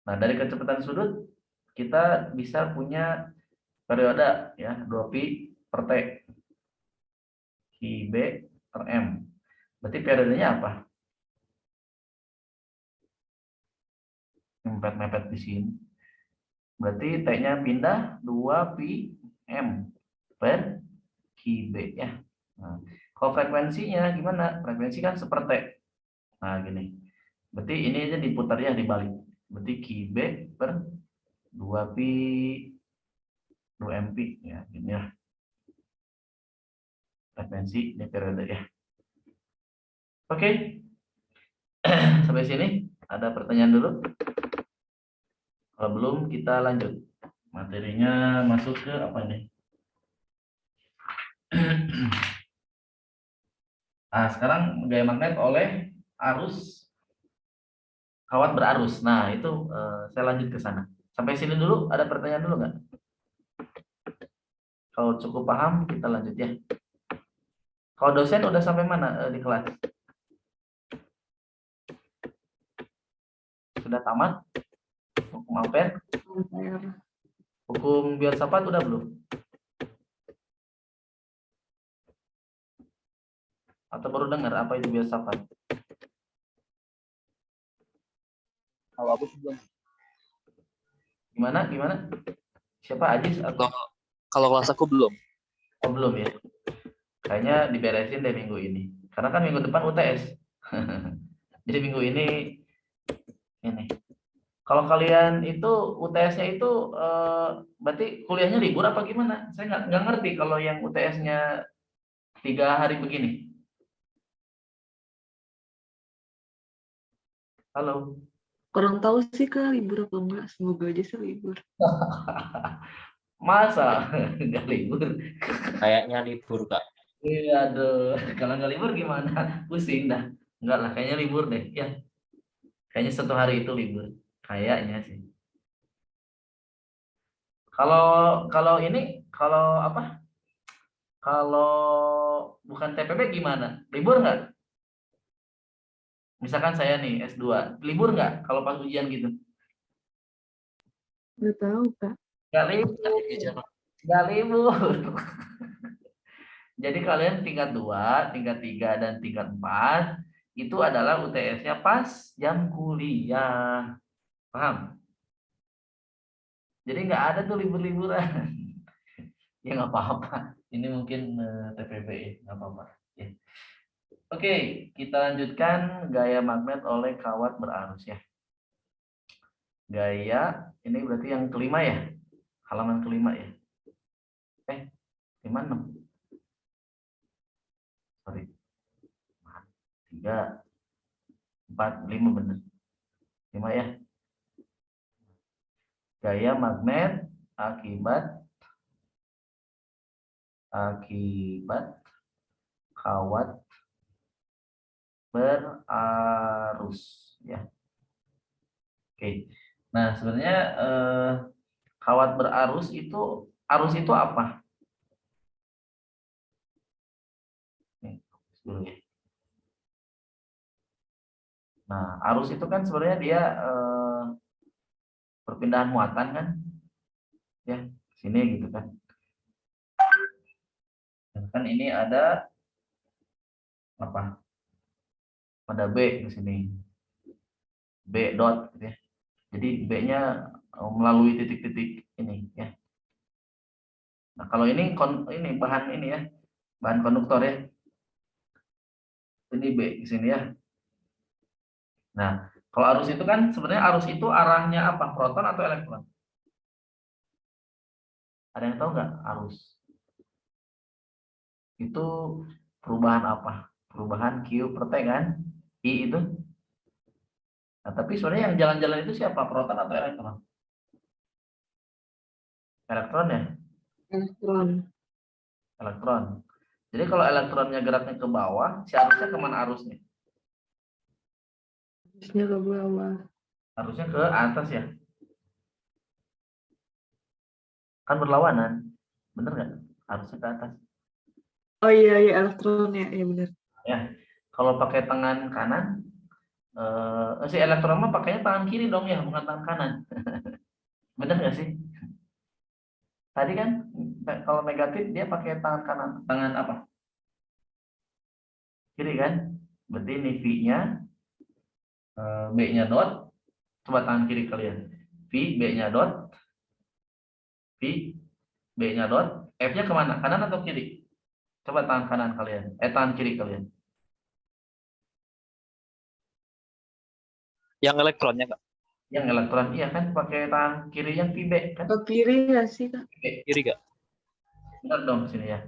Nah, dari kecepatan sudut kita bisa punya periode ya, 2pi per T. QB per M. Berarti periodenya apa? Mepet-mepet di sini. Berarti T-nya pindah 2pi M per QB ya. Nah, kalau frekuensinya gimana? Frekuensi kan seperti T. Nah, gini. Berarti ini aja diputar ya, dibalik. Berarti QB per 2pi 2MP ya, ini ya. Frekuensi ini periode ya. Oke. Sampai sini ada pertanyaan dulu? Kalau belum kita lanjut. Materinya masuk ke apa nih? Nah, sekarang gaya magnet oleh arus kawat berarus. Nah, itu saya lanjut ke sana. Sampai sini dulu, ada pertanyaan dulu nggak? Kalau cukup paham, kita lanjut ya. Kalau dosen udah sampai mana di kelas? Sudah tamat? Hukum ampere? Hukum filsafat udah belum? Atau baru dengar apa itu filsafat? Kalau aku sih belum. Gimana? Siapa Ajis atau? Kalau kelas aku belum. Oh, belum ya. Kayaknya diberesin deh minggu ini. Karena kan minggu depan UTS. Jadi minggu ini. Kalau kalian itu UTS-nya itu berarti kuliahnya libur apa gimana? Saya nggak ngerti kalau yang UTS-nya 3 hari begini. Halo. Kurang tahu sih Kak libur apa enggak. Semoga aja sih libur. Masa nggak libur? Kayaknya libur, Kak. Iya, aduh. Kalau nggak libur gimana? Pusing dah. Enggak lah, kayaknya libur deh. Ya, kayaknya 1 hari itu libur. Kayaknya sih. Kalau ini, kalau apa? Kalau bukan TPP gimana? Libur nggak? Misalkan saya nih S2, libur nggak kalau pas ujian gitu? Nggak tahu Kak. Nggak libur. Nggak libur. Jadi kalian tingkat 2, tingkat 3, dan tingkat 4 itu adalah UTS-nya pas jam kuliah. Paham? Jadi nggak ada tuh libur-liburan. Ya nggak apa-apa. Ini mungkin TPB, nggak apa-apa. Ya. Oke, kita lanjutkan gaya magnet oleh kawat berarus ya. Gaya ini berarti yang kelima ya, halaman kelima ya. 56. Sorry. 3, 4, 5 benar. 5 ya. Gaya magnet akibat kawat berarus ya. Oke. Nah, sebenarnya kawat berarus itu apa? Nih, dulu ya. Nah, arus itu kan sebenarnya dia perpindahan muatan kan, ya sini gitu kan. Dan kan ini ada apa? Ada B di sini, B dot, gitu ya. Jadi B-nya melalui titik-titik ini, ya. Nah, kalau ini ini bahan ini ya, bahan konduktor ya. Ini B di sini ya. Nah, kalau arus itu kan sebenarnya arus itu arahnya apa? Proton atau elektron? Ada yang tahu nggak arus? Itu perubahan apa? Perubahan Q per T kan? I itu. Nah, tapi sebenarnya yang jalan-jalan itu siapa? Proton atau elektron? Elektron ya? Elektron. Elektron. Jadi kalau elektronnya geraknya ke bawah, si arusnya kemana arusnya? Arusnya ke bawah. Arusnya ke atas ya? Kan berlawanan. Bener nggak? Arusnya ke atas. Oh iya, iya elektron ya, iya benar. Ya. Kalau pakai tangan kanan, si elektron mah pakainya tangan kiri dong ya, bukan tangan kanan. Bener nggak sih? Tadi kan kalau negatif dia pakai tangan kanan. Tangan apa? Kiri kan? Berarti ini V-nya, B-nya dot. Coba tangan kiri kalian. V, B-nya dot. V, B-nya dot. F-nya kemana? Kanan atau kiri? Coba tangan kanan kalian. Tangan kiri kalian. Yang elektronnya Kak, Yang elektron iya kan pakai tangan kiri yang VB kan? Ke kiri ya sih, Kak? VB. kiri Kak. Benar dong sini ya.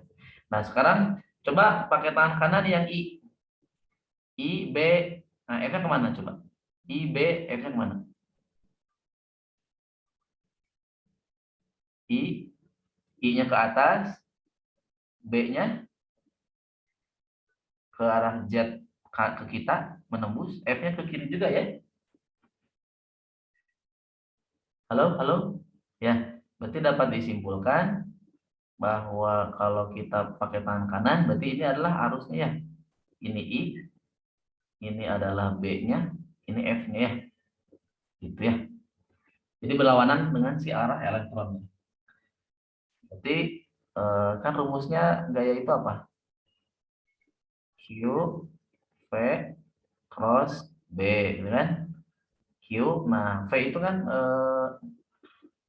Nah, sekarang coba pakai tangan kanan yang I. I, B. Nah, F-nya kemana coba? I, B, F-nya kemana? I, I-nya ke atas, B-nya ke arah Z ke kita, menembus, F-nya ke kiri juga ya. Halo, halo? Ya, berarti dapat disimpulkan bahwa kalau kita pakai tangan kanan, berarti ini adalah arusnya ya. Ini I, ini adalah B-nya, ini F-nya ya. Gitu ya. Jadi berlawanan dengan si arah elektronnya. Berarti kan rumusnya gaya itu apa? Q, V, cross B, gitu kan? Q, nah V itu kan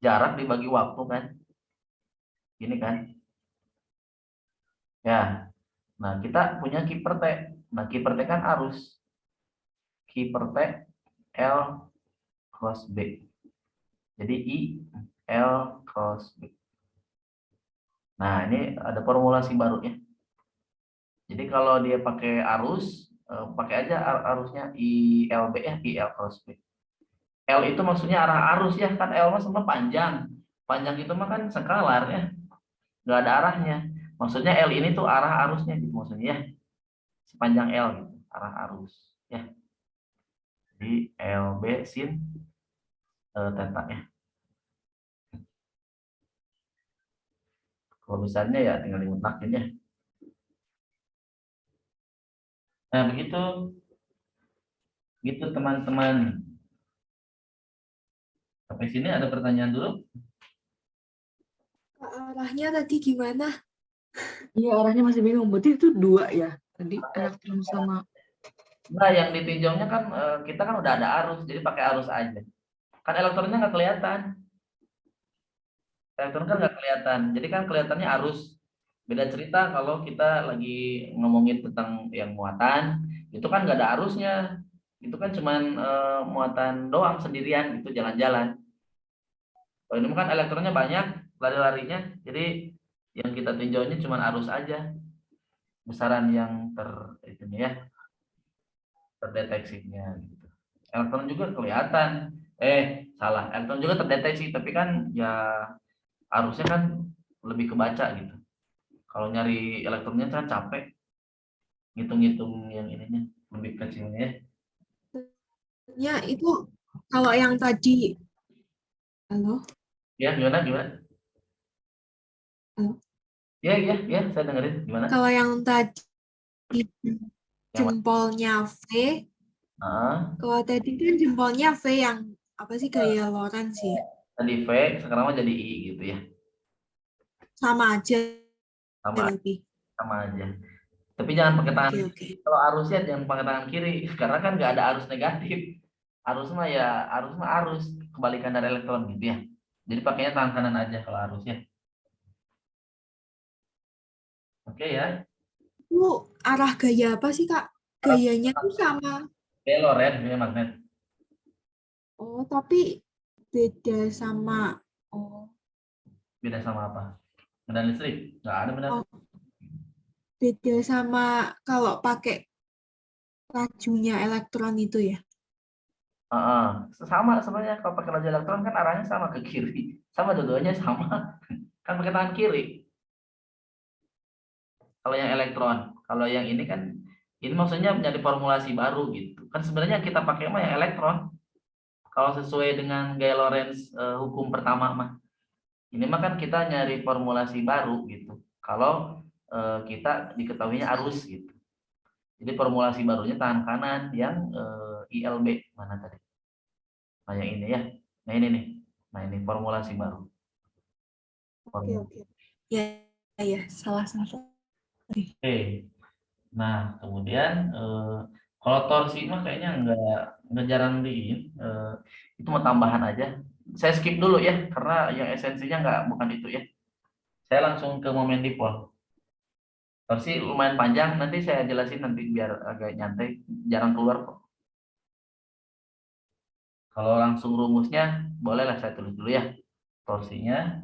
jarak dibagi waktu kan? Ini kan? Ya, nah kita punya Q per T. Nah Q per T kan arus. Q per T L cross B. Jadi I L cross B. Nah ini ada formulasi baru ya. Jadi kalau dia pakai arus, pakai aja arusnya ILB ya, IL cross B. L itu maksudnya arah arus ya, kan L mah sama panjang. Panjang itu mah kan skalar ya, nggak ada arahnya. Maksudnya L ini tuh arah arusnya gitu maksudnya ya. Sepanjang L gitu, arah arus ya. Jadi LB sin theta ya. Kalau besarnya ya tinggal dimutakin ya. Nah begitu, gitu teman-teman. Sampai sini ada pertanyaan dulu? Arahnya tadi gimana? Iya, arahnya masih bingung. Berarti itu dua ya? Tadi elektron sama... Nah, yang ditinjaunya kan kita kan udah ada arus, jadi pakai arus aja. Kan elektronnya nggak kelihatan. Elektron kan nggak kelihatan. Jadi kan kelihatannya arus. Beda cerita kalau kita lagi ngomongin tentang yang muatan, itu kan nggak ada arusnya. Itu kan cuman muatan doang sendirian, itu jalan-jalan. Kalau ini kan elektronnya banyak, lari-larinya. Jadi yang kita tinjaunya cuman arus aja. Besaran yang terdeteksinya gitu. Elektron juga kelihatan. Salah. Elektron juga terdeteksi, tapi kan ya arusnya kan lebih kebaca gitu. Kalau nyari elektronnya kan capek, ngitung-ngitung yang ininya lebih kecilnya. Ya, itu kalau yang tadi, halo, Ya gimana gimana? Halo? Ya saya dengerin gimana? kalau yang tadi Yang mana? jempolnya V, Ah, kalau tadi kan jempolnya V yang apa sih gaya Lorentz ya? tadi V, sekarang mah jadi I gitu ya. Sama aja Sama tapi. sama aja. Tapi jangan pakai tangan. Oke. Kalau arusnya jangan pakai tangan kiri, karena kan nggak ada arus negatif. Arus mah ya arus kebalikan dari elektron gitu ya. Jadi pakainya tangan kanan aja kalau arusnya. Oke ya. Itu arah gaya apa sih, Kak? Gayanya tuh sama. Kayak Loren, ini magnet. Oh, tapi beda sama. Oh, Beda sama apa? Medan listrik? Nggak ada medan. oh, beda sama kalau pakai lajunya elektron itu ya. Sama sebenarnya kalau pakai laju elektron kan arahnya sama ke kiri. Sama dua-duanya sama. Kan pakai tangan kiri. Kalau yang elektron, kalau yang ini kan ini maksudnya menjadi formulasi baru gitu. Kan sebenarnya kita pakai mah yang elektron. Kalau sesuai dengan gaya Lorentz hukum pertama mah. Ini mah kan kita nyari formulasi baru gitu. Kalau kita diketahuinya arus gitu. Jadi formulasi barunya tangan kanan yang ILB mana tadi? Nah yang ini ya. Nah ini nih. Nah ini formulasi baru. Oke. Ya, ya, salah. Oke. Nah kemudian kalau torsi mah kayaknya nggak jarang itu mau tambahan aja. Saya skip dulu ya karena yang esensinya bukan itu ya. Saya langsung ke momen dipol. Torsi lumayan panjang, nanti saya jelasin nanti biar agak nyantai, jarang keluar kok. Kalau langsung rumusnya, bolehlah saya tulis dulu ya. Torsinya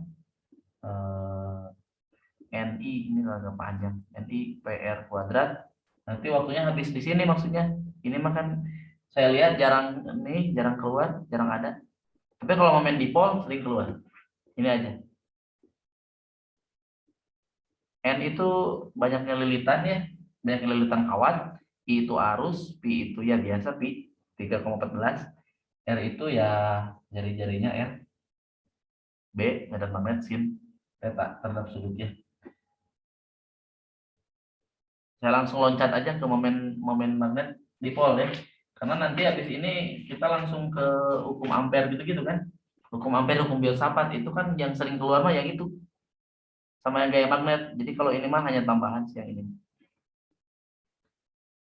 NI ini agak panjang, NI PR kuadrat. Nanti waktunya habis di sini maksudnya. Ini mah kan saya lihat jarang keluar, jarang ada. Tapi kalau momen dipol sering keluar. Ini aja. N itu banyaknya lilitan ya, banyaknya lilitan kawat. I itu arus, P itu ya biasa Pi 3,14. R itu ya jari-jarinya R. B medan magnet sin theta terhadap sudutnya. Saya langsung loncat aja ke momen magnet dipol ya. Karena nanti habis ini kita langsung ke hukum ampere gitu-gitu kan. Hukum ampere, hukum filsafat itu kan yang sering keluar mah yang itu. Sama yang gaya magnet. Jadi kalau ini mah hanya tambahan sih yang ini.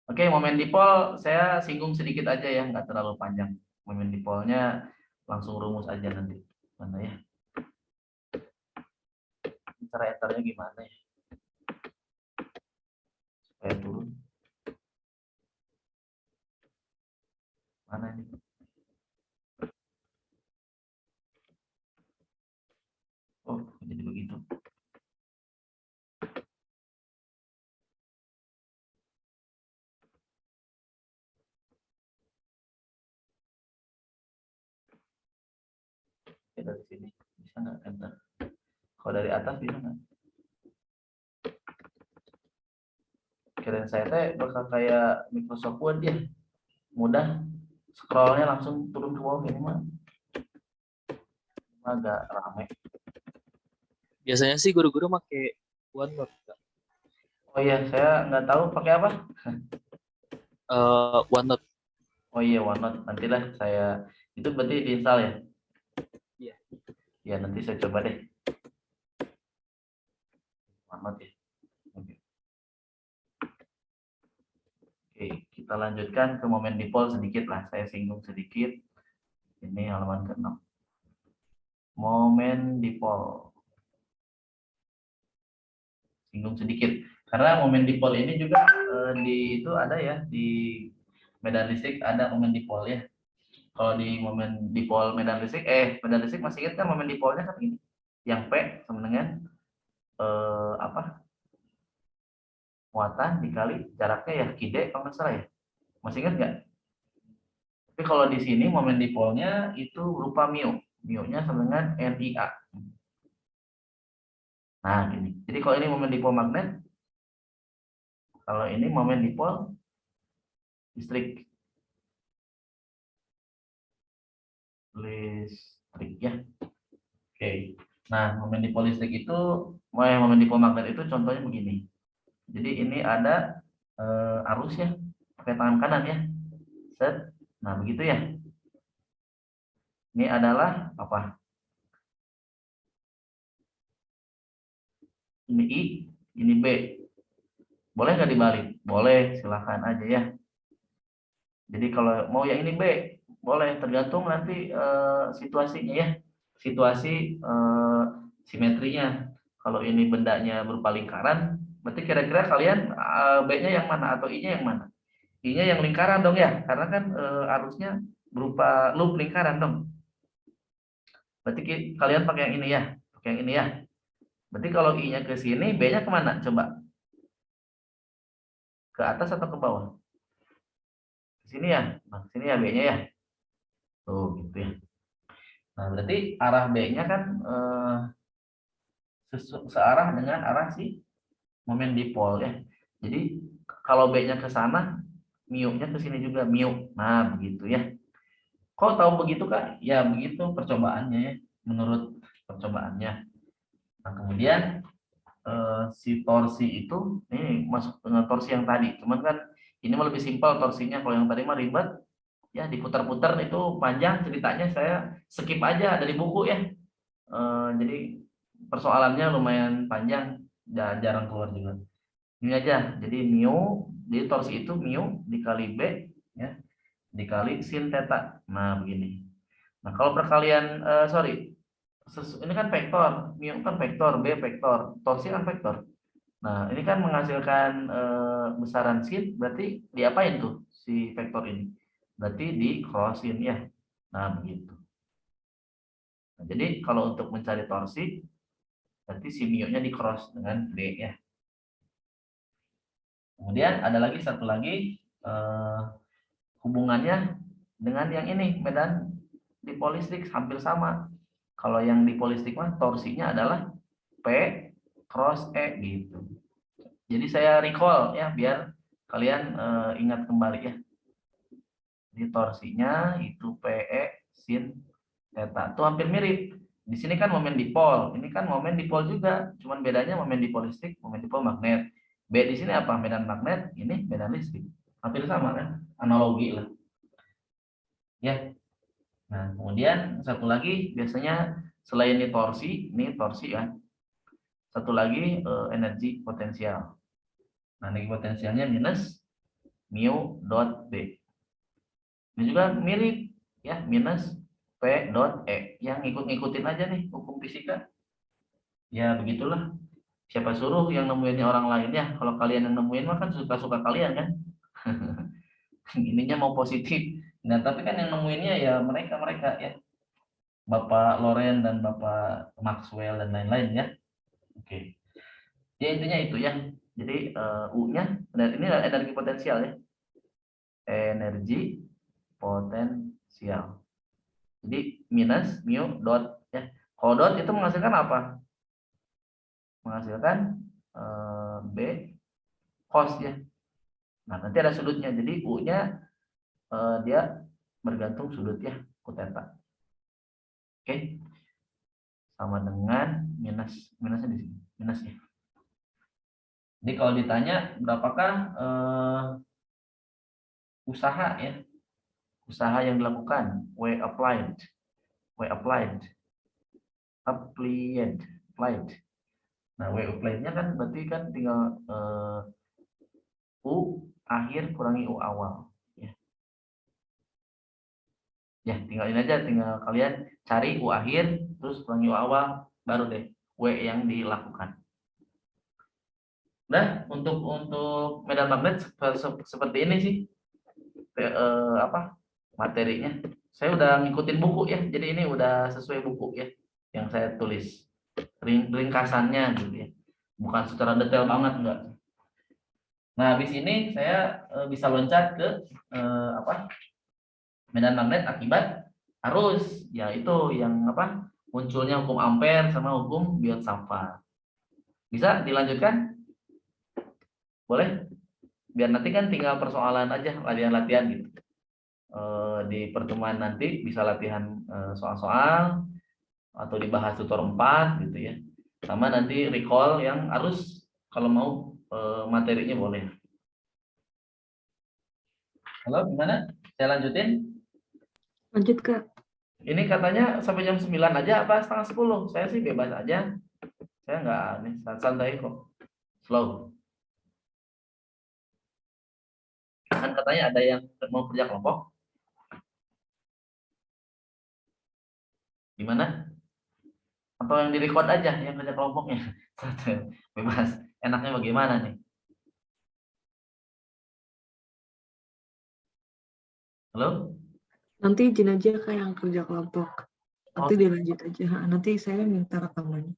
Oke, momen dipol saya singgung sedikit aja ya, nggak terlalu panjang. Momen dipolnya langsung rumus aja nanti. Mana ya? Cara enternya gimana ya? Supaya turun. Mana ini? Oh, jadi begitu. Oke, dari sini bisa nggak enter? Kalau dari atas bisa nggak? Kirain saya teh bakal kayak Microsoft Word ya, mudah scrollnya langsung turun ke bawah ini mah agak rame. Biasanya sih guru-guru pakai OneNote, Kak. Oh iya, saya nggak tahu pakai apa. OneNote. Oh iya, OneNote. Nantilah saya itu berarti diinstal ya? Iya. Ya nanti saya coba deh. OneNote ya. Oke, kita lanjutkan ke momen dipol sedikit lah. Saya singgung sedikit. Ini halaman ke-6. Momen dipol. singgung sedikit. Karena momen dipol ini juga di itu ada ya, di medan listrik ada momen dipol ya. Kalau di momen dipol medan listrik, medan listrik masih ingat kan momen dipolnya kan ini, yang P sama dengan apa, muatan dikali jaraknya ya, Qd kalau nggak salah ya, masih ingat nggak? Tapi kalau di sini momen dipolnya itu berupa mu, mu-nya sama dengan NIA. Nah ini, jadi kalau ini momen dipol magnet, kalau ini momen dipol listrik ya. Oke. Nah, momen dipol listrik itu, momen dipol magnet itu contohnya begini. Jadi ini ada arus ya, pakai tangan kanan ya. Set. Nah, begitu ya. Ini adalah apa? Ini I, ini B. Boleh nggak dibalik? Boleh, silahkan aja ya. Jadi kalau mau yang ini B, boleh, tergantung nanti situasinya ya. Situasi simetrinya. Kalau ini bendanya berupa lingkaran, berarti kira-kira kalian B-nya yang mana atau I-nya yang mana? I-nya yang lingkaran dong ya, karena kan arusnya berupa loop lingkaran dong. Berarti kalian pakai yang ini ya, pakai yang ini ya. Berarti kalau I-nya ke sini, B-nya kemana? Coba. Ke atas atau ke bawah? Ke sini ya, nah sini ya B-nya ya. Tuh gitu ya. Nah berarti arah B-nya kan searah dengan arah si momen dipol ya. Jadi kalau B-nya ke sana, mu-nya ke sini juga mu. Nah, begitu ya. Kok tahu begitu, Kak? Ya, begitu percobaannya ya, menurut percobaannya. Nah, kemudian si torsi itu ini masuk dengan torsi yang tadi. Cuman kan ini mah lebih simpel torsinya. Kalau yang tadi mah ribet ya, diputar-putar itu panjang ceritanya, saya skip aja dari buku ya. Jadi persoalannya lumayan panjang, jarang keluar juga. Ini aja, jadi mu di torsi itu mu dikali B ya, dikali sin theta. Nah begini. Nah kalau perkalian ini kan vektor, mu kan vektor, B vektor, torsi kan vektor. Nah ini kan menghasilkan besaran sin, berarti diapain tuh si vektor ini? Berarti di crossin ya. Nah begitu. Nah, jadi kalau untuk mencari torsi, berarti si mu-nya di cross dengan B ya. Kemudian ada lagi satu lagi hubungannya dengan yang ini, medan dipol listrik hampir sama. Kalau yang dipol listrik mah torsinya adalah P cross E gitu. Jadi saya recall ya biar kalian ingat kembali ya. Jadi torsinya itu PE sin theta. Itu hampir mirip. Di sini kan momen dipol, ini kan momen dipol juga, cuman bedanya momen dipol listrik, momen dipol magnet. B di sini apa? Medan magnet, ini medan listrik. Hampir sama kan? Analogi lah. Ya. Nah, kemudian satu lagi biasanya selain ini torsi ya. Satu lagi energi potensial. Nah, energi potensialnya minus mu dot B. Ini juga mirip ya, minus P dot E. Yang ngikutin aja nih hukum fisika. Ya, begitulah. Siapa suruh yang nemuinnya orang lain ya. Kalau kalian yang nemuin mah kan suka-suka kalian kan. Ininya mau positif. Nah, tapi kan yang nemuinnya ya mereka ya. Bapak Loren dan Bapak Maxwell dan lain-lain ya. Oke. Ya intinya itu ya. Jadi U-nya ini energi potensial ya. Energi potensial. Jadi minus mu dot ya. Kalau dot itu menghasilkan apa? Menghasilkan B cos ya. Nah, nanti ada sudutnya. Jadi U-nya dia bergantung sudut ya, theta. Oke. Sama dengan minusnya di sini. Minusnya. Jadi kalau ditanya berapakah usaha ya? Usaha yang dilakukan, applied. Nah, applied-nya kan berarti kan tinggal U akhir kurangi U awal. Ya, tinggal ini aja, tinggal kalian cari U akhir, terus kurangi U awal, baru deh W yang dilakukan. Nah, untuk medan magnet seperti ini sih materinya. Saya udah ngikutin buku ya, jadi ini udah sesuai buku ya yang saya tulis ringkasannya gitu ya, bukan secara detail banget enggak. Nah, habis ini saya bisa loncat ke medan magnet akibat arus, yaitu yang munculnya hukum Ampere sama hukum Biot-Savart. Bisa dilanjutkan? Boleh? Biar nanti kan tinggal persoalan aja, latihan-latihan gitu. Di pertemuan nanti bisa latihan soal-soal atau dibahas tutor 4 gitu ya. Sama nanti recall yang arus kalau mau materinya boleh. Halo, gimana? Saya lanjutin? Lanjut Kak. Ini katanya sampai jam 9 aja apa setengah 10? Saya sih bebas aja. Saya nggak aneh, santai kok. Slow. Kan katanya ada yang mau kerja kelompok. Gimana? Atau yang di-record aja yang kerja kelompoknya. Bebas. Enaknya bagaimana nih? Halo? Nanti izin aja Kak yang kerja kelompok. Nanti Oh, dilanjut aja. Nanti saya minta rekamannya.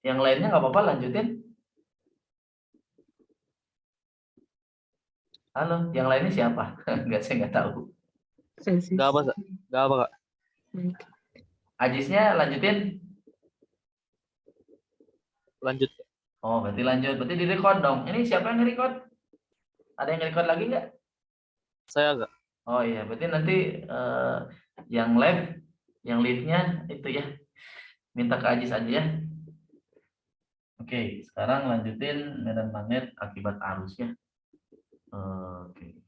yang lainnya nggak apa-apa lanjutin. Halo, yang lainnya siapa? Enggak, saya nggak tahu. Saya sih. Nggak apa, Kak. Nggak apa, Kak. Baik. Ajisnya lanjutin. Lanjut. Oh, berarti lanjut. Berarti di-record dong. Ini siapa yang nge-record? Ada yang nge-record lagi nggak? Saya, Kak. Oh iya, berarti nanti yang live, yang live-nya itu ya, minta ke Ajis aja ya. Oke, sekarang lanjutin medan magnet akibat arus ya. Oke.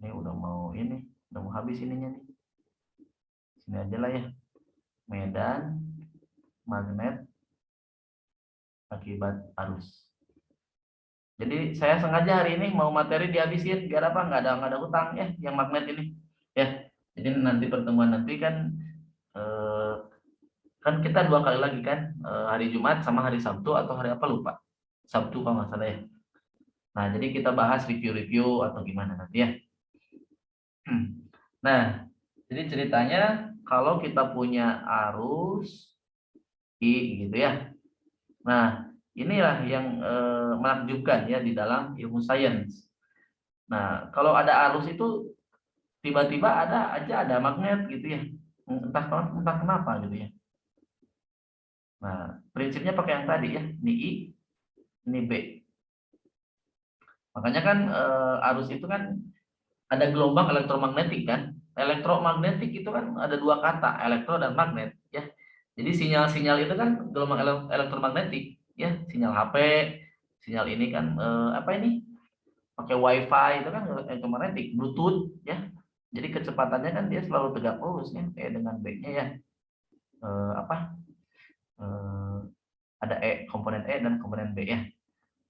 Ini udah mau habis ininya nih. Sini aja lah ya. Medan magnet akibat arus. Jadi saya sengaja hari ini mau materi dihabisin biar apa? Nggak ada hutang ya yang magnet ini. Ya. Jadi nanti pertemuan nanti kan kan kita 2 kali lagi kan, hari Jumat sama hari Sabtu atau hari apa lupa. Sabtu kalau nggak salah ya. Nah, jadi kita bahas review-review atau gimana nanti ya. Nah, jadi ceritanya kalau kita punya arus I gitu ya. Nah, inilah yang menakjubkan ya di dalam ilmu sains. Nah, kalau ada arus itu tiba-tiba ada magnet gitu ya. Entah kenapa gitu ya. Nah, prinsipnya pakai yang tadi ya, ini I, ini B. Makanya kan arus itu kan ada gelombang elektromagnetik kan. Elektromagnetik itu kan ada 2 kata, elektro dan magnet ya. Jadi sinyal-sinyal itu kan gelombang elektromagnetik ya, sinyal HP, sinyal ini kan pakai wifi itu kan elektromagnetik, bluetooth ya. Jadi kecepatannya kan dia selalu tegak lurus ya, kayak dengan B-nya ya. Ada komponen E dan komponen B ya.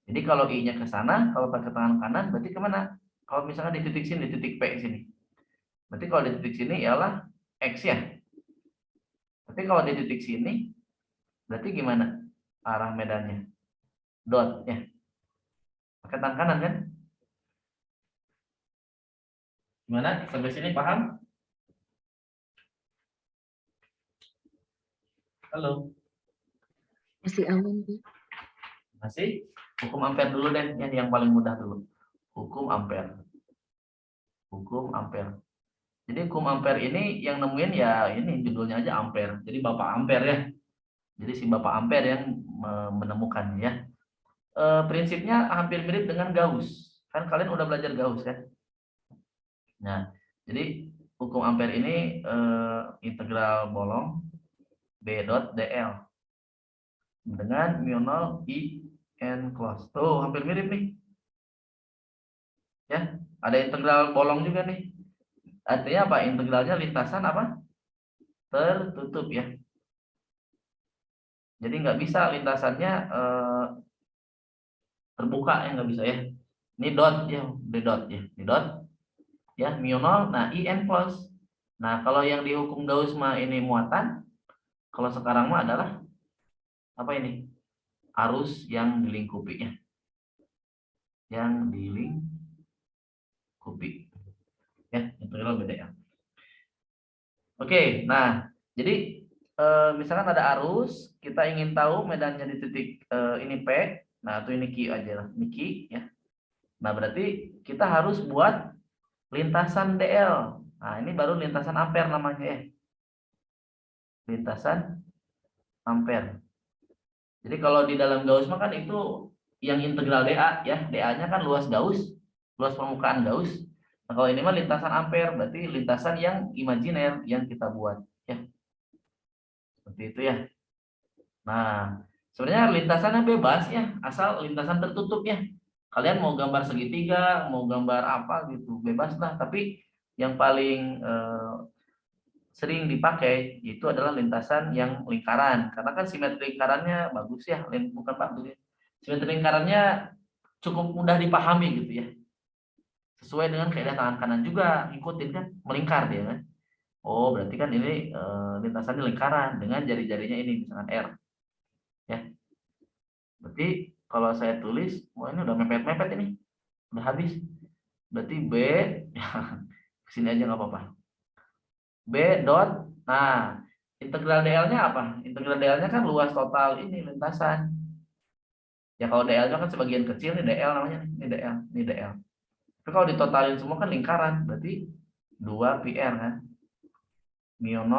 Jadi kalau I-nya ke sana, kalau pakai tangan kanan berarti kemana? Kalau misalnya di titik sini, di titik P sini. Berarti kalau di titik sini ialah X ya. Tapi kalau di titik sini, berarti gimana arah medannya? Dot ya. Pakai tangan kanan kan? Gimana? Sampai sini paham? Halo? Masih aman Kak. Masih? Hukum Ampere dulu deh, yang paling mudah dulu. Hukum Ampere. Hukum Ampere. Jadi hukum Ampere ini yang nemuin ya ini judulnya aja Ampere. Jadi Bapak Ampere ya. Jadi si Bapak Ampere yang menemukannya ya. Prinsipnya hampir mirip dengan Gauss. Kan kalian udah belajar Gauss kan? Nah, jadi hukum Ampere ini integral bolong B dot dl dengan mu 0 I n close. Tuh, hampir mirip nih. Ya, ada integral bolong juga nih. Artinya apa? Integralnya lintasan apa? Tertutup ya. Jadi nggak bisa lintasannya terbuka ya, nggak bisa ya. Ini dot ya, di dot ya, di dot ya mu 0. Nah, I n plus. Nah, kalau yang dihukum Gauss mah ini muatan. Kalau sekarang mah adalah apa ini? arus yang dilingkupinya. Yang dilingkupi. Ya, integral BDL. Oke, nah, jadi misalkan ada arus, kita ingin tahu medannya di titik ini P, nah itu ini Q aja lah, ini Q ya. Nah, berarti kita harus buat lintasan DL. Nah, ini baru lintasan ampere namanya ya. Lintasan ampere. Jadi kalau di dalam Gauss mah kan itu yang integral DA ya, DA-nya kan luas Gauss, luas permukaan Gauss. Nah, kalau ini mah lintasan ampere, berarti lintasan yang imajiner yang kita buat ya. Seperti itu ya. Nah, sebenarnya lintasannya bebas ya, asal lintasan tertutup ya. Kalian mau gambar segitiga, mau gambar apa gitu, bebas lah. Tapi yang paling sering dipakai itu adalah lintasan yang lingkaran, karena kan simetri lingkarannya bagus ya, bukan bagus ya. Simetri lingkarannya cukup mudah dipahami gitu ya. Sesuai dengan kaidah tangan kanan juga, ikutin kan, melingkar dia kan. Oh, berarti kan ini lintasannya lingkaran dengan jari-jarinya ini misalkan R. Ya. Berarti kalau saya tulis, wah ini udah mepet-mepet ini. Udah habis. Berarti B, kesini aja nggak apa-apa. B dot, nah integral DL-nya apa? Integral DL-nya kan luas total ini lintasan. Ya kalau DL-nya kan sebagian kecil, ini DL namanya, ini DL, ini DL. Tapi kalau ditotalin semua kan lingkaran, berarti 2 PR kan. Mu 0.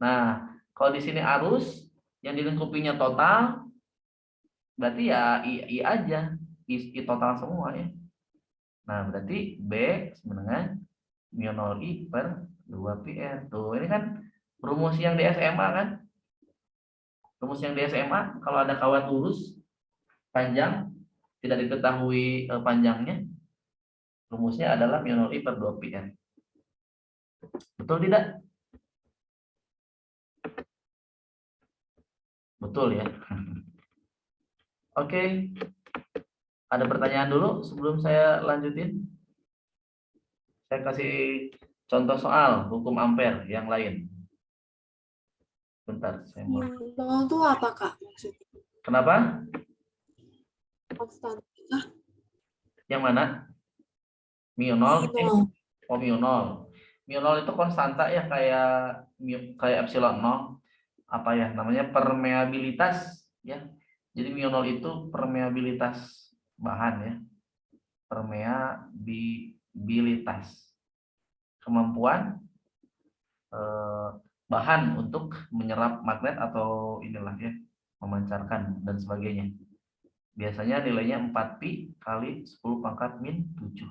Nah, kalau di sini arus yang dilingkupinya total, berarti ya I aja, I total semua ya. Nah, berarti B sama dengan mu 0 I per 2 PR. Tuh, ini kan rumus yang di SMA kan? Rumus yang di SMA, kalau ada kawat lurus panjang, tidak diketahui panjangnya, rumusnya adalah mu 0 I per 2 PR. Betul tidak? Betul ya. Oke. Ada pertanyaan dulu sebelum saya lanjutin? Saya kasih contoh soal hukum ampere yang lain. Bentar, saya mau. Yang nol itu apa, Kak? Maksudnya Kenapa? konstanta. Yang mana? Mu 0. Nol. Oh, mu 0. Mu 0 itu konstanta ya, kayak epsilon 0. Apa ya namanya, permeabilitas ya. Jadi mu 0 itu permeabilitas bahan ya. Permeabilitas. Kemampuan bahan untuk menyerap magnet atau inilah ya, memancarkan dan sebagainya. Biasanya nilainya 4 pi kali 10 pangkat min 7.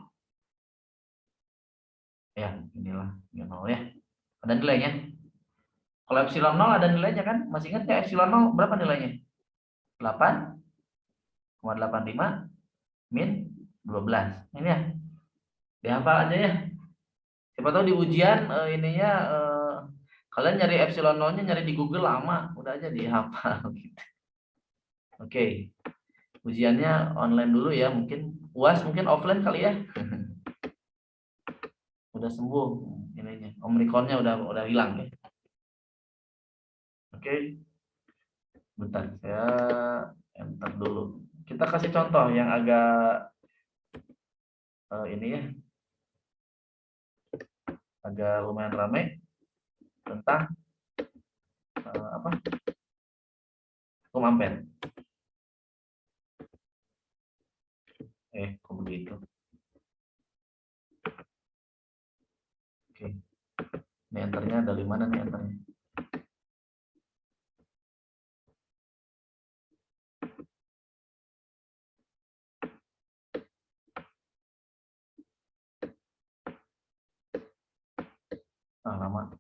Ya, inilah mu 0 ya. Ada nilainya. Kalau epsilon 0 ada nilainya kan? Masih ingat ya epsilon 0 berapa nilainya? 8,85 min 12. Ini ya. Dihafal aja ya. Siapa tahu di ujian ininya kalian nyari epsilon 0-nya nyari di Google lama, udah aja dihafal gitu. Oke. Ujiannya online dulu ya, mungkin UAS mungkin offline kali ya. Udah sembuh ininya. Omikronnya udah hilang ya. Oke. Bentar, saya enter dulu. Kita kasih contoh yang agak ini ya. Agak lumayan ramai tentang apa? Hukum ampere. Kok begitu? Oke. Ini enternya dari mana nih enternya? Lama.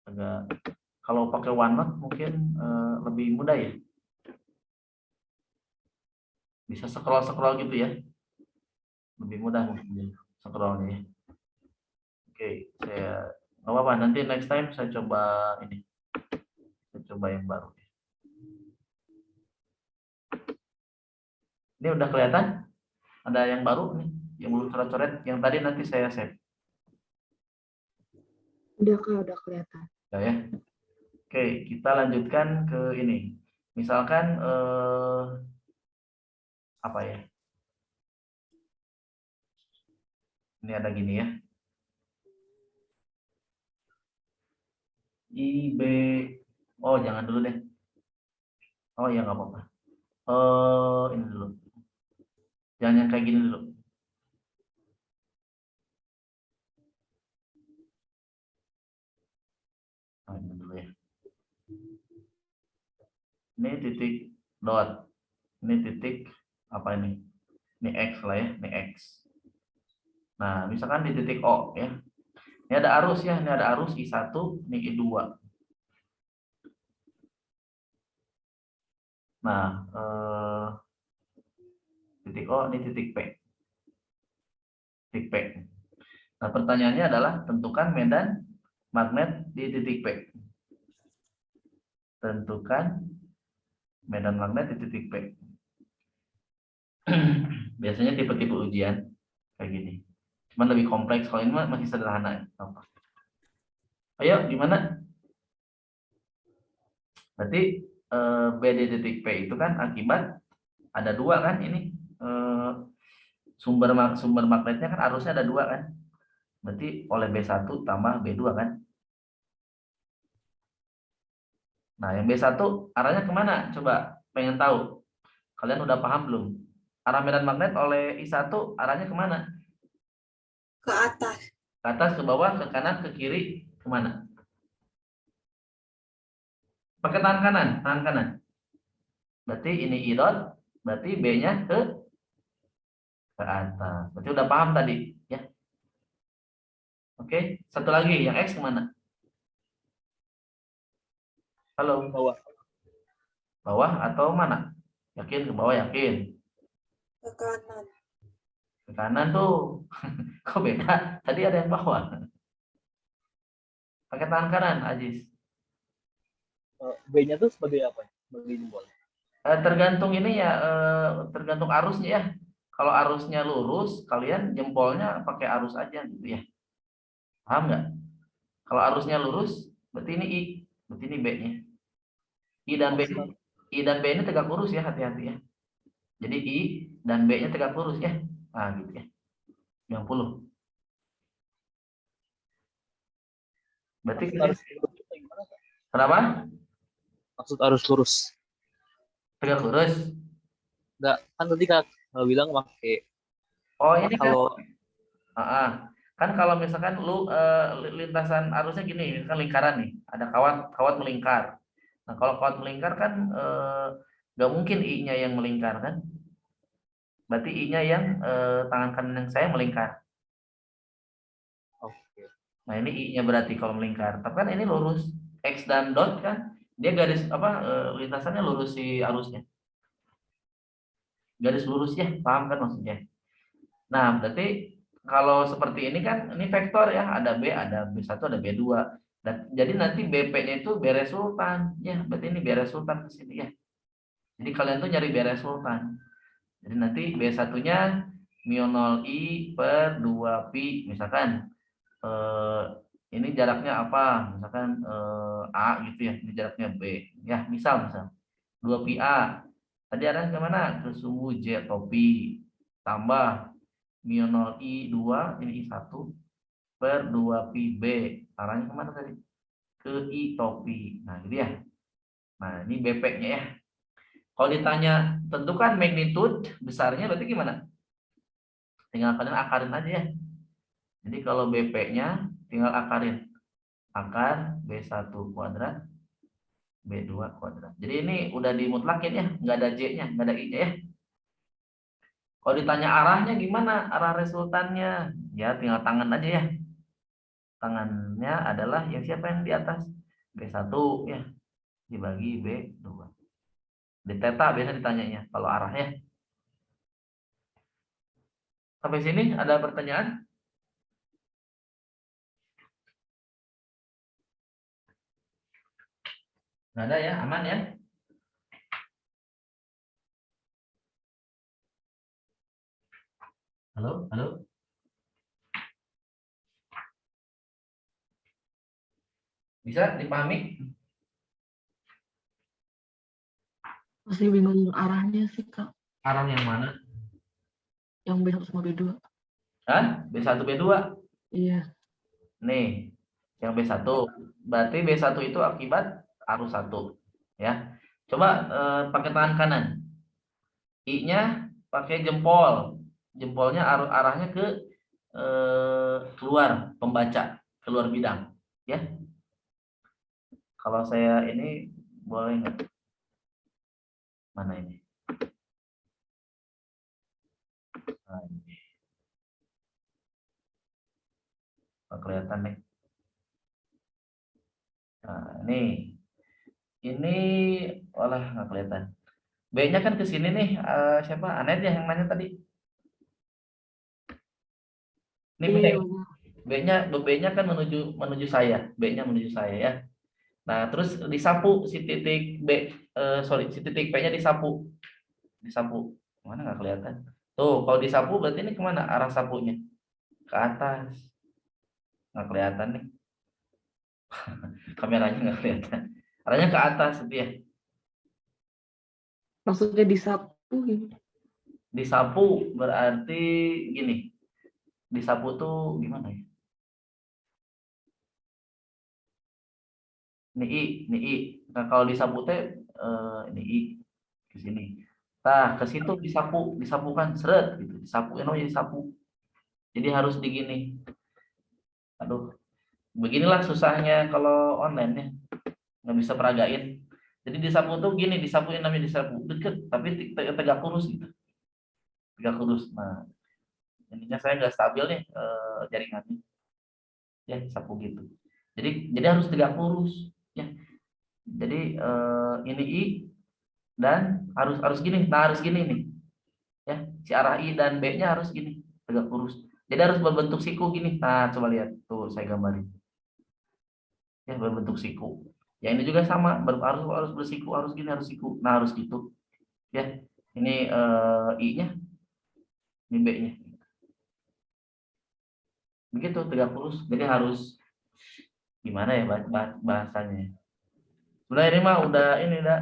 Agak, kalau pakai OneNote mungkin lebih mudah ya. Bisa scroll gitu ya. Lebih mudah mungkin scrollnya ya. Oke, saya nggak apa-apa, nanti next time saya coba ini. Saya coba yang baru. Ini udah kelihatan? Ada yang baru nih, yang belum coret-coret, yang tadi nanti saya save. Udah Kak, udah kelihatan. Ya, ya. Oke, kita lanjutkan ke ini. Misalkan apa ya? Ini ada gini ya. IB. Oh, jangan dulu deh. Oh ya nggak apa-apa. Ini dulu. Jangan yang kayak gini dulu. Oh, ini dulu ya. Ini titik dot. Ini titik apa ini? Ini X lah ya, ini X. Nah, misalkan di titik O ya. Ini ada arus ya, ini ada arus I1, ini I2. Nah, titik O, ini titik P. Titik P. Nah, pertanyaannya adalah tentukan medan magnet di titik P. Tentukan medan magnet di titik P. Biasanya tipe-tipe ujian kayak gini. Cuman lebih kompleks, kalau ini masih sederhana. Ayo, gimana? Berarti B di titik P itu kan akibat ada dua kan ini sumber magnetnya kan arusnya ada dua kan. Berarti oleh B1 tambah B2 kan. Nah, yang B1 arahnya kemana? Coba pengen tahu. Kalian udah paham belum? Arah medan magnet oleh I1 arahnya kemana? Ke atas. Ke atas, ke bawah, ke kanan, ke kiri, kemana? Pakai tangan kanan. Berarti ini I dot, berarti B-nya ke atas. Berarti udah paham tadi, ya. Oke, satu lagi, yang X kemana? Halo, Bawah. bawah atau mana? Yakin ke bawah, yakin. Ke kanan. Ke kanan tuh, kok beda? Tadi ada yang bawah. Pakai tangan kanan, Ajis. B-nya tuh sebagai apa? Sebagai jempol. Tergantung ini ya, tergantung arusnya ya. Kalau arusnya lurus, kalian jempolnya pakai arus aja gitu ya. Paham nggak? Kalau arusnya lurus, berarti ini I, berarti ini B-nya. I dan B, I dan B ini tegak lurus ya, hati-hati ya. Jadi I dan B-nya tegak lurus ya. Nah, gitu ya. 90. Berarti Maksud arus lurus itu gimana, Kak? kenapa? Maksud arus lurus. Tegak lurus. Enggak, kan tadi Kak bilang pakai Oh, apa ini kan kalau kan kalau misalkan lu lintasan arusnya gini, kan lingkaran nih, ada kawat melingkar. Nah, kalau kawat melingkar kan nggak mungkin I-nya yang melingkar kan? Berarti I-nya yang tangan kanan yang saya melingkar. oke. Nah, ini I-nya berarti kalau melingkar. Tapi kan ini lurus. X dan dot kan dia garis apa lintasannya lurus si arusnya. Garis lurus ya, paham kan maksudnya? Nah, berarti kalau seperti ini kan ini vektor ya, ada B, ada B1, ada B2. Dan jadi nanti BP-nya itu B resultan. Ya, berarti ini B resultan ke sini ya. Jadi kalian tuh nyari B resultan. Jadi nanti B1-nya mu 0I per 2pi misalkan ini jaraknya apa? Misalkan A gitu ya, ini jaraknya B. Ya, misal 2pi A. Tadi arahnya kemana? Ke sumbu J topi tambah mu 0I2 ini I1 per 2pi B. Arahnya kemana tadi? Ke I topi. Nah, gitu ya. Nah, ini BP-nya ya. Kalau ditanya tentukan magnitude besarnya berarti gimana? Tinggal kalian akarin aja ya. Jadi kalau BP-nya tinggal akarin. Akar B1 kuadrat B2 kuadrat. Jadi ini udah dimutlakin ya, nggak ada J-nya, nggak ada I-nya ya. Kalau ditanya arahnya gimana? Arah resultannya? Ya tinggal tangan aja ya. Tangannya adalah yang siapa yang di atas? B1 ya, dibagi B2. Di theta biasa ditanyanya kalau arahnya. Sampai sini ada pertanyaan? Nggak ada ya, aman ya? Halo, halo. Bisa dipahami? Masih bingung arahnya sih, Kak. Arah yang mana? Yang B1 sama B2. Hah? B1, B2. Iya. Nih, yang B1. Berarti B1 itu akibat arus 1. Ya. Coba pakai tangan kanan. I-nya pakai jempol. Jempolnya arahnya ke keluar pembaca, keluar bidang. Ya. Kalau saya ini boleh nggak? Mana ini? Nah, ini. Nggak kelihatan nih. Nah, ini olah nggak kelihatan. B-nya kan ke sini nih. Siapa? Anet ya yang nanya tadi. Ini B. Iya. B-nya kan menuju saya. B-nya menuju saya ya. Nah, terus disapu si titik B, si titik P-nya disapu. Disapu. Mana nggak kelihatan? Tuh, kalau disapu berarti ini kemana arah sapunya? Ke atas. Nggak kelihatan nih. Kameranya nggak kelihatan. Arahnya ke atas gitu ya. Maksudnya disapu gitu. Disapu berarti gini. Disapu tuh gimana ya? Ini I. Nah, kalau disapu teh ini I ke sini. Nah, ke situ disapukan seret gitu. Disapu, disapu. Jadi harus digini. Aduh, beginilah susahnya kalau online ya. Nggak bisa peragain. Jadi disapu tuh gini, disapuin namanya disapu. Deket, tapi tegak lurus gitu. Tegak lurus. Nah, intinya saya nggak stabil nih jaringannya. Ya, sapu gitu. Jadi harus tegak lurus. Ya. Jadi ini I dan harus gini. Nah, harus gini nih. Ya, si arah I dan B-nya harus gini, tegak lurus. Jadi harus berbentuk siku gini. Nah, coba lihat. Tuh, saya gambarin. Ya, berbentuk siku. Ya, ini juga sama, harus bersiku, harus gini, harus siku. Nah, harus gitu. Ya. Ini I-nya, ini B-nya. Begitu, tegak lurus. Jadi harus gimana ya bahasanya? Sebenarnya ini mah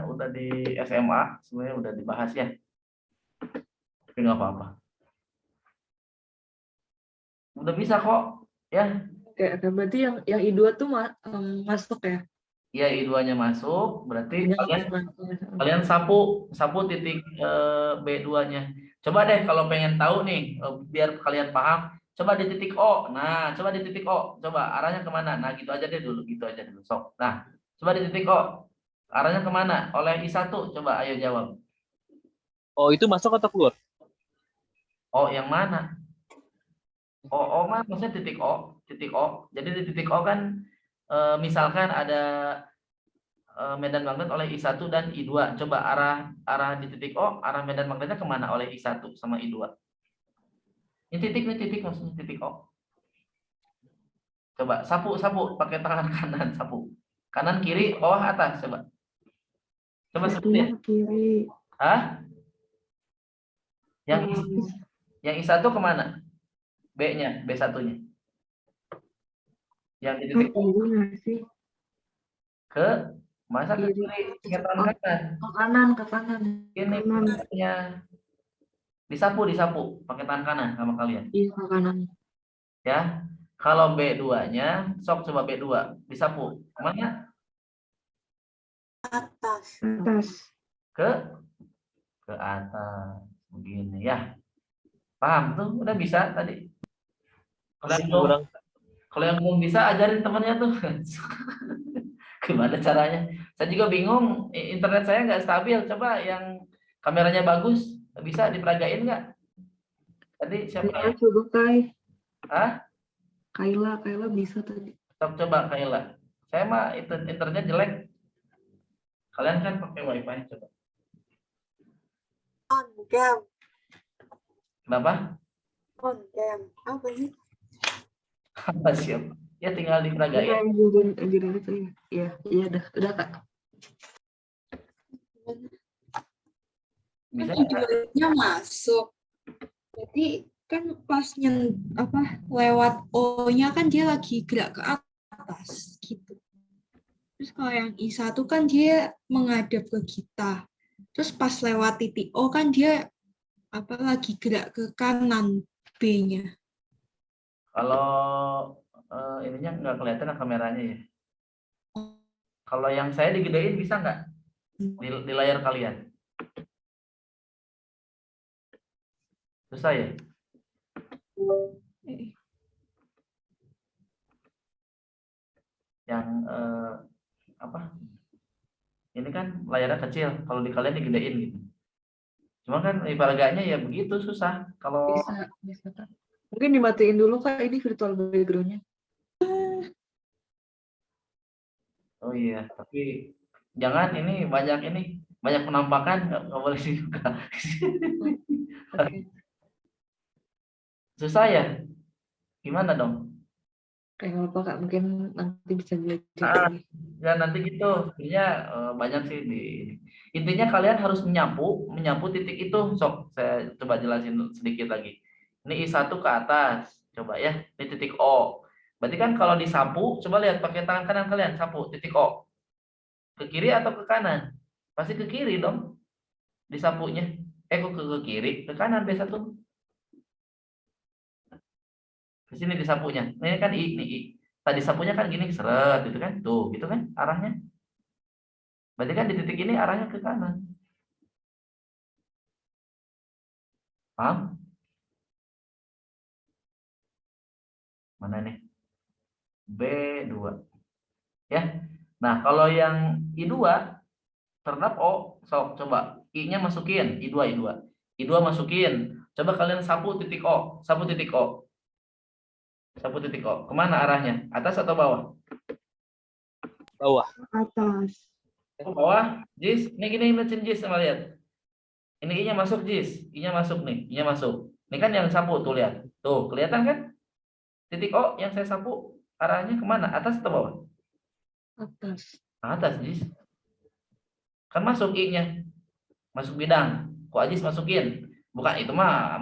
udah di SMA, sebenarnya udah dibahas ya. Tapi nggak apa-apa. Udah bisa kok, ya. Oke, berarti yang I2 tuh masuk ya? Iya, I2-nya masuk, berarti Ini kalian sapu titik B2-nya. Coba deh kalau pengen tahu nih, biar kalian paham, coba di titik O. Nah, coba di titik O. Coba arahnya kemana? Nah, gitu aja dulu. Sok. Nah, coba di titik O. Arahnya kemana? Oleh I1. Coba ayo jawab. Oh, itu masuk atau keluar? O yang mana? O mah maksudnya titik O. Titik O. Jadi di titik O kan misalkan ada medan magnet oleh I1 dan I2. Coba arah di titik O, arah medan magnetnya kemana oleh I1 sama I2? Ini titik maksudnya titik O. Coba sapu pakai tangan kanan sapu. Kanan kiri bawah atas coba. Coba sebutin. kiri. Hah? Yang I1 kemana? B-nya, B1-nya. Yang di titik O ke masa ke kiri, ke kanan. Ke kanan. Ini bentuknya. Disapu pakai tangan kanan sama kalian. Iya, ke kanan. Ya. Kalau B2-nya, sok coba B2 disapu. Kemana? Atas. Ke atas. Begini ya. Paham tuh? Udah bisa tadi. Kalau yang belum bisa ajarin temannya tuh. Gimana caranya? Saya juga bingung. Internet saya nggak stabil. Coba yang kameranya bagus, bisa diperagain nggak? Tadi siapa ya? Coba Hah? Kaila bisa tadi. Coba Kaila. Saya mah internetnya jelek. Kalian kan pakai wifi, coba. On cam. Kenapa? On cam. Apa sih? Apa siap? Ya tinggal diperagain. Iya, udah Kak. Bisa Videonya masuk. Jadi kan pas lewat O-nya kan dia lagi gerak ke atas gitu. Terus kalau yang I1 kan dia menghadap ke kita. Terus pas lewat titik O kan dia apa lagi gerak ke kanan B-nya. Kalau ininya nggak kelihatan kameranya ya. Kalau yang saya digedein bisa nggak di layar kalian? Susah ya? Yang apa? Ini kan layarnya kecil. Kalau di kalian digedein gitu. Cuma kan ibaratnya ya begitu susah. Kalau Bisa, Kak. Mungkin dimatiin dulu Kak ini virtual background-nya. oh iya, tapi jangan ini banyak penampakan nggak boleh dibuka. Oke. Susah ya? Gimana dong? Kayak nggak apa Kak, mungkin nanti bisa belajar Ah, lagi. ya nanti gitu. Intinya banyak sih intinya kalian harus menyapu titik itu. Sok saya coba jelasin sedikit lagi. Ini I1 ke atas. Coba ya. Ini titik O. Berarti kan kalau disapu, coba lihat pakai tangan kanan kalian sapu titik O. Ke kiri atau ke kanan? Pasti ke kiri dong disapunya. Kok ke kiri? Ke kanan biasa tuh. Ke sini disapunya. Ini kan ini I. Tadi sapunya kan gini seret gitu kan. Tuh, gitu kan arahnya. Berarti kan di titik ini arahnya ke kanan. Paham? Mana nih? B2. Ya. Nah, kalau yang I2 terhadap O, coba I-nya masukin, I2 masukin. Coba kalian sapu titik O, sapu titik O. Sapu titik O. Kemana arahnya? Atas atau bawah? Bawah. Atas. Ke bawah. Jis, ini gini mesin Jis sama lihat. Ini I-nya masuk Jis, I-nya masuk nih, I-nya masuk. Ini kan yang sapu tuh lihat. Tuh, kelihatan kan? Titik O yang saya sapu arahnya kemana? Atas atau bawah? Atas. Atas, Jis. Kan masuk I-nya. Masuk bidang. Ku Ajis masukin. Bukan itu mah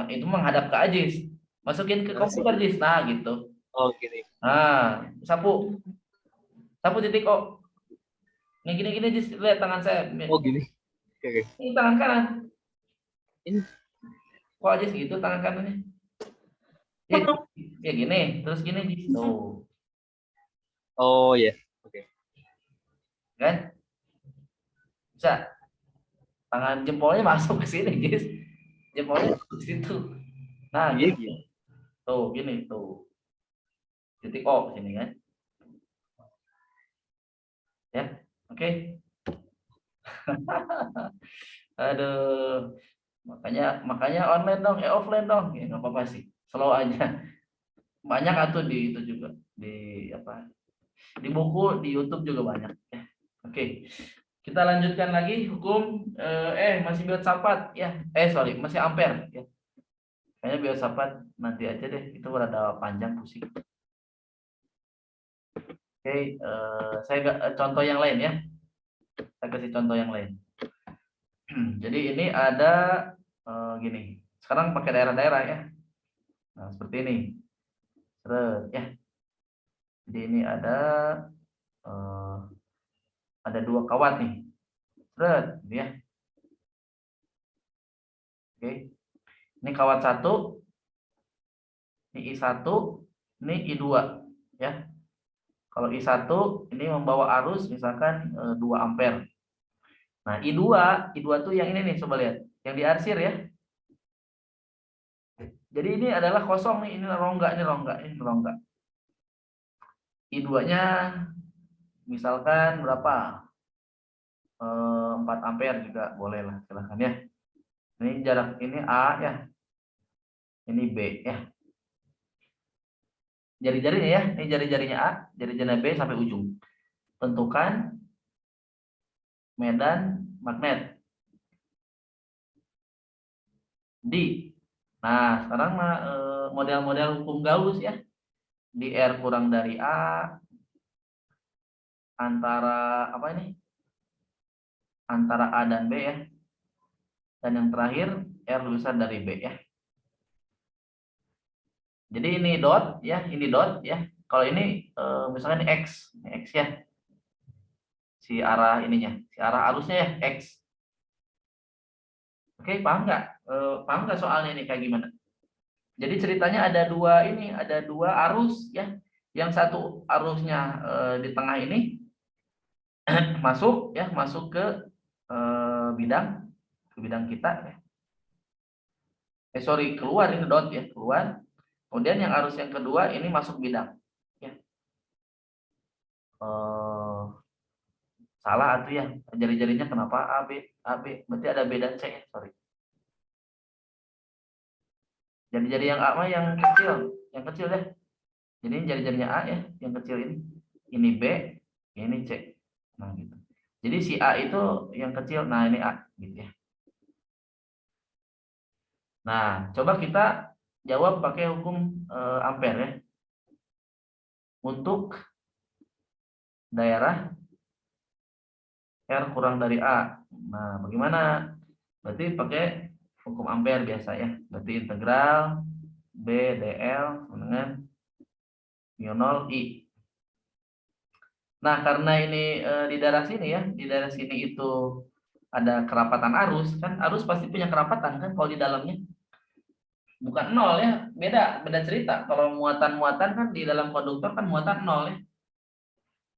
itu menghadap ke Ajis. Masukin ke komputer Jis. Nah, gitu. Oh, gini. Nah, sapu. Sapu titik O. Nih gini-gini Jis, lihat tangan saya. Oh, gini. Oke. Ini tangan kanan. Ini. Ku Ajis gitu tangan kanannya. Ya gini, terus gini Jis. Tuh. Oh, ya. Oke. Kan? Bisa. Tangan jempolnya masuk ke sini, Jis. Jempolnya masuk ke situ. Nah, Iya, gitu. gitu. Tuh, gini tuh. Titik O sini kan. Ya. Oke. Aduh. Makanya online dong, offline dong. Ya nggak apa-apa sih. Slow aja. Banyak atau di itu juga di apa? Di buku, di YouTube juga banyak. Ya. Oke. Kita lanjutkan lagi hukum masih filsafat ya. Sorry, masih ampere ya. Kayaknya filsafat nanti aja deh. Itu rada panjang pusing. Oke, saya contoh yang lain ya. Saya kasih contoh yang lain. Jadi ini ada gini. Sekarang pakai daerah-daerah ya. Nah, seperti ini. Ya. Jadi ini ada dua kawat nih. Gitu ya. Oke. Ini kawat 1, ini I1, ini I2 ya. Kalau I1 ini membawa arus misalkan 2 ampere. Nah, I2 tuh yang ini nih, coba lihat. Yang diarsir ya. Jadi ini adalah kosong nih, ini rongga. I2-nya misalkan berapa? 4 ampere juga boleh lah, silahkan ya. Ini jarak ini A ya. Ini B ya. Jari-jarinya ya, ini jari-jarinya A, jari-jarinya B sampai ujung. Tentukan medan magnet di. Nah, sekarang model-model hukum Gauss ya. Di R kurang dari A antara apa ini? Antara A dan B ya. Dan yang terakhir R lebih besar dari B ya. Jadi ini dot ya, ini dot ya. Kalau ini misalkan ini X ya. Si arah ininya, si arah arusnya ya X. Oke, paham nggak? Paham nggak soalnya ini kayak gimana? Jadi ceritanya ada dua ini, ada dua arus ya. Yang satu arusnya di tengah ini masuk ya, masuk ke bidang kita ya. Sorry, keluar ini dot ya, keluar. Kemudian yang arus yang kedua ini masuk bidang. Ya. Salah atau ya, jari-jarinya kenapa A B, berarti ada B dan C ya, sorry. Jari-jari yang A mah yang kecil ya. Jadi ini jari-jarinya A ya, yang kecil ini B, ini C. Nah gitu. Jadi si A itu yang kecil, nah ini A gitu ya. Nah, coba kita jawab pakai hukum ampere ya. Untuk daerah R kurang dari A. Nah, bagaimana? Berarti pakai hukum ampere biasa ya. Berarti integral B dl dengan mu 0 I. Nah, karena ini di daerah sini ya, di daerah sini itu ada kerapatan arus, kan arus pasti punya kerapatan kan kalau di dalamnya. Bukan nol ya, beda cerita. Kalau muatan-muatan kan di dalam konduktor kan muatan nol ya.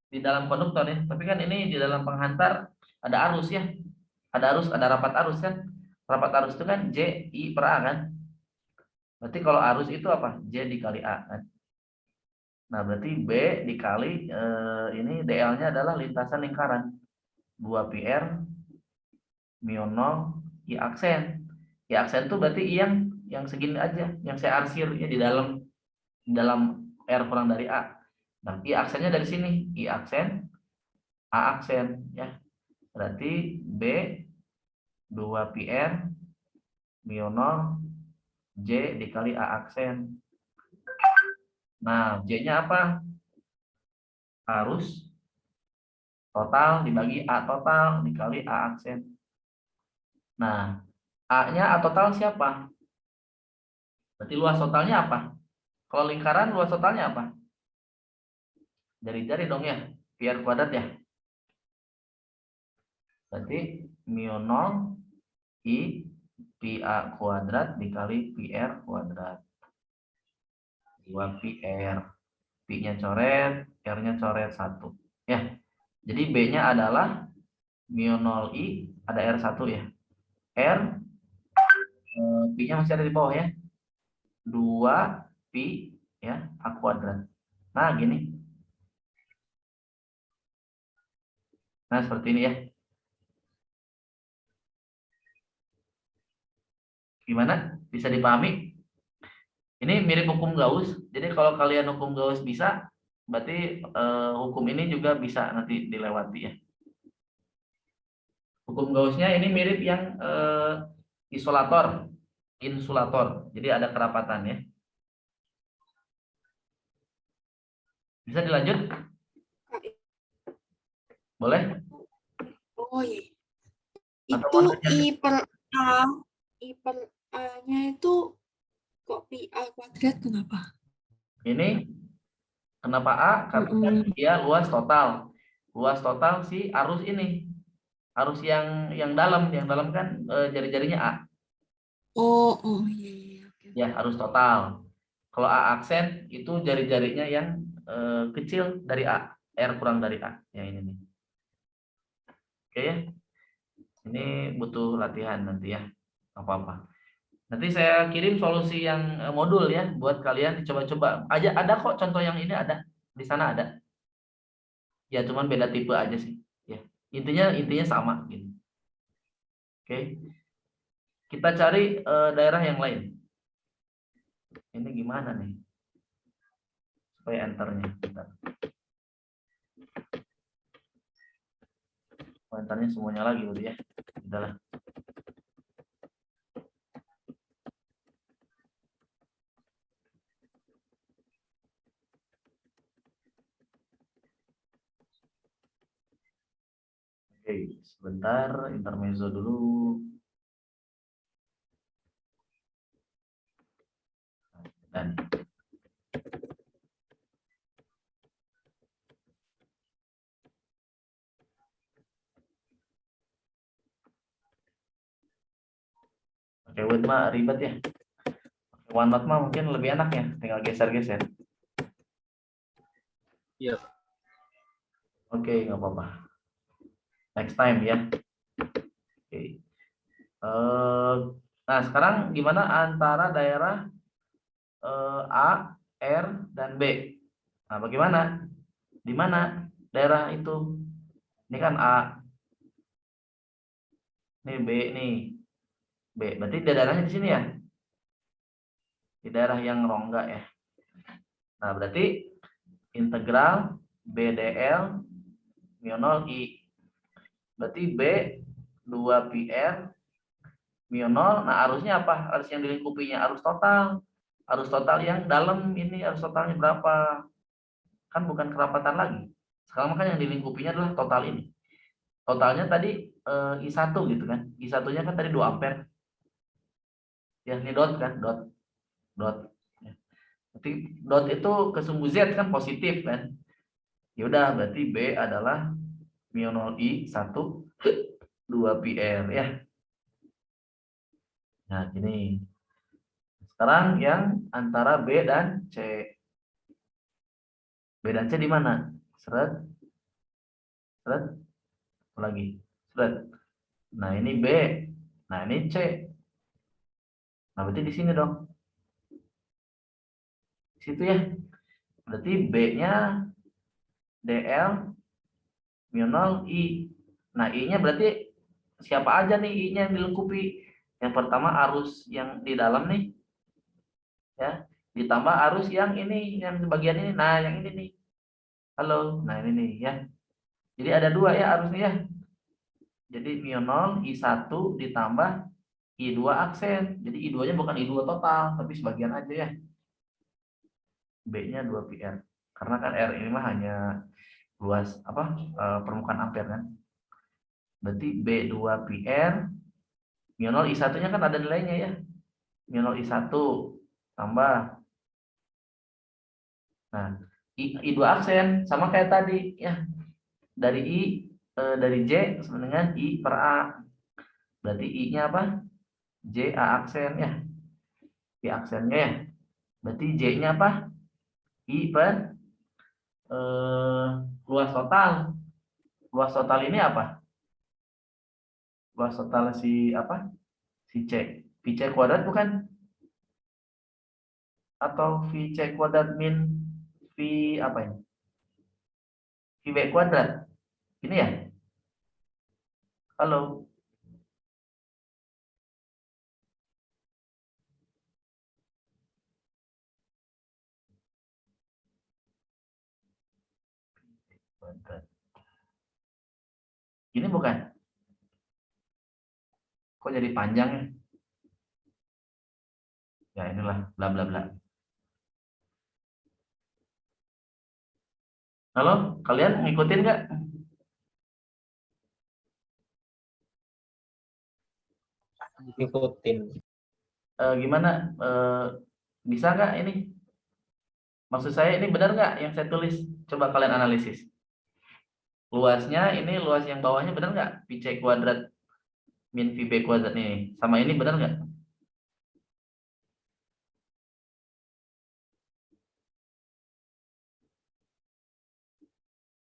Di dalam konduktor ya. Tapi kan ini di dalam penghantar ada arus ya. Ada arus, ada rapat arus kan. Rapat arus itu kan J I per A kan. Berarti kalau arus itu apa? J dikali A kan. Nah, berarti B dikali ini DL-nya adalah lintasan lingkaran. 2 PR mu 0 I aksen. I aksen itu berarti I yang segini aja, yang saya arsir ya di dalam R kurang dari A. Nah, I aksennya dari sini, I aksen, A aksen ya. Berarti B 2 PR mu 0 J dikali A aksen. Nah, J-nya apa? Arus total dibagi A total dikali A aksen. Nah, A-nya A total siapa? Berarti luas totalnya apa? Kalau lingkaran luas totalnya apa? Jari-jari dong ya, PR kuadrat ya. Berarti mu 0 I pi A kuadrat dikali PR kuadrat. 2 PR. Pi-nya coret, R-nya coret 1. Ya. Jadi B-nya adalah mu 0 I, ada R1 ya. R, Pi-nya masih ada di bawah ya. 2 Pi ya, A kuadrat. Nah, gini. Nah, seperti ini ya. Gimana? Bisa dipahami? Ini mirip hukum Gauss. Jadi kalau kalian hukum Gauss bisa, berarti hukum ini juga bisa nanti dilewati ya. Hukum Gauss-nya ini mirip yang isolator, insulator. Jadi ada kerapatan ya. Bisa dilanjut? Boleh? Oh iya. Atau Itu mau nanya? I per A-nya itu kok pi A kuadrat kenapa? Ini kenapa A? Karena kan dia luas total. Luas total si arus ini. Arus yang dalam kan jari-jarinya A. Oh iya, iya, oke. Ya, arus total. Kalau A aksen itu jari-jarinya yang kecil dari A, R kurang dari A. Ya ini nih. Oke ya. Ini butuh latihan nanti ya. Apa-apa. Nanti saya kirim solusi yang modul ya buat kalian dicoba-coba. Ada kok contoh yang ini ada. Di sana ada. Ya cuman beda tipe aja sih. Ya. Intinya sama gitu. Oke. Kita cari daerah yang lain. Ini gimana nih? Supaya enternya. Bentar. Enternya semuanya lagi udah ya. Udahlah. Oke, sebentar intermezzo dulu. Dan Word mah ribet ya. OneNote mah mungkin lebih enak ya, tinggal geser-geser. Iya. Oke, nggak apa-apa. Next time ya. Oke. Nah, sekarang gimana antara daerah A, R, dan B? Nah, bagaimana? Di mana daerah itu? Ini kan A, ini B nih. B, berarti daerahnya di sini ya? Di daerah yang rongga ya. Nah, berarti integral BDL mu 0 I. Berarti B 2 PR mu 0. Nah, arusnya apa? Arus yang dilingkupinya, arus total. Arus total yang dalam ini arus totalnya berapa? Kan bukan kerapatan lagi. Sekarang kan yang dilingkupinya adalah total ini. Totalnya tadi I1 gitu kan. I1-nya kan tadi 2 ampere. Ya, ini dot kan, dot. Dot. Berarti dot itu ke sumbu Z kan positif kan. Ya udah, berarti B adalah mu 0 I 1 2 PR ya. Nah, gini. Sekarang yang antara B dan C. B dan C di mana? Seret. Seret. Lagi. Seret. Nah, ini B. Nah, ini C. Nah, berarti di sini dong. Di situ ya. Berarti B-nya DL mu 0 I. Nah, I-nya berarti siapa aja nih I-nya yang dilengkapi? Yang pertama arus yang di dalam nih. Ya, ditambah arus yang ini, yang di bagian ini. Nah, yang ini nih. Halo. Nah, ini nih ya. Jadi ada 2 ya arusnya ya. Jadi mu 0 I1 ditambah I2 aksen. Jadi I2-nya bukan I2 total, tapi sebagian aja ya. B-nya 2 PR. Karena kan R ini mah hanya luas permukaan ampere kan. Berarti B2 PR mu 0 I1-nya kan ada nilainya ya. Mu 0 I1 tambah. Nah, I2 aksen sama kayak tadi ya. Dari J sama dengan I per A. Berarti I-nya apa? J A aksen ya. I aksennya ya. Berarti J-nya apa? I per luas total. Luas total ini apa? Luas total si apa? Si C. VC kuadrat bukan? Atau VC kuadrat min V apa ini? VB kuadrat. Ini ya? Halo. Ini bukan? Kok jadi panjang ya? Ya inilah bla bla bla. Halo, kalian ngikutin nggak? Ngikutin. Gimana? Bisa nggak ini? Maksud saya ini benar nggak yang saya tulis? Coba kalian analisis. Luasnya ini luas yang bawahnya benar nggak? VC kuadrat min VB kuadrat ini. Sama ini benar nggak?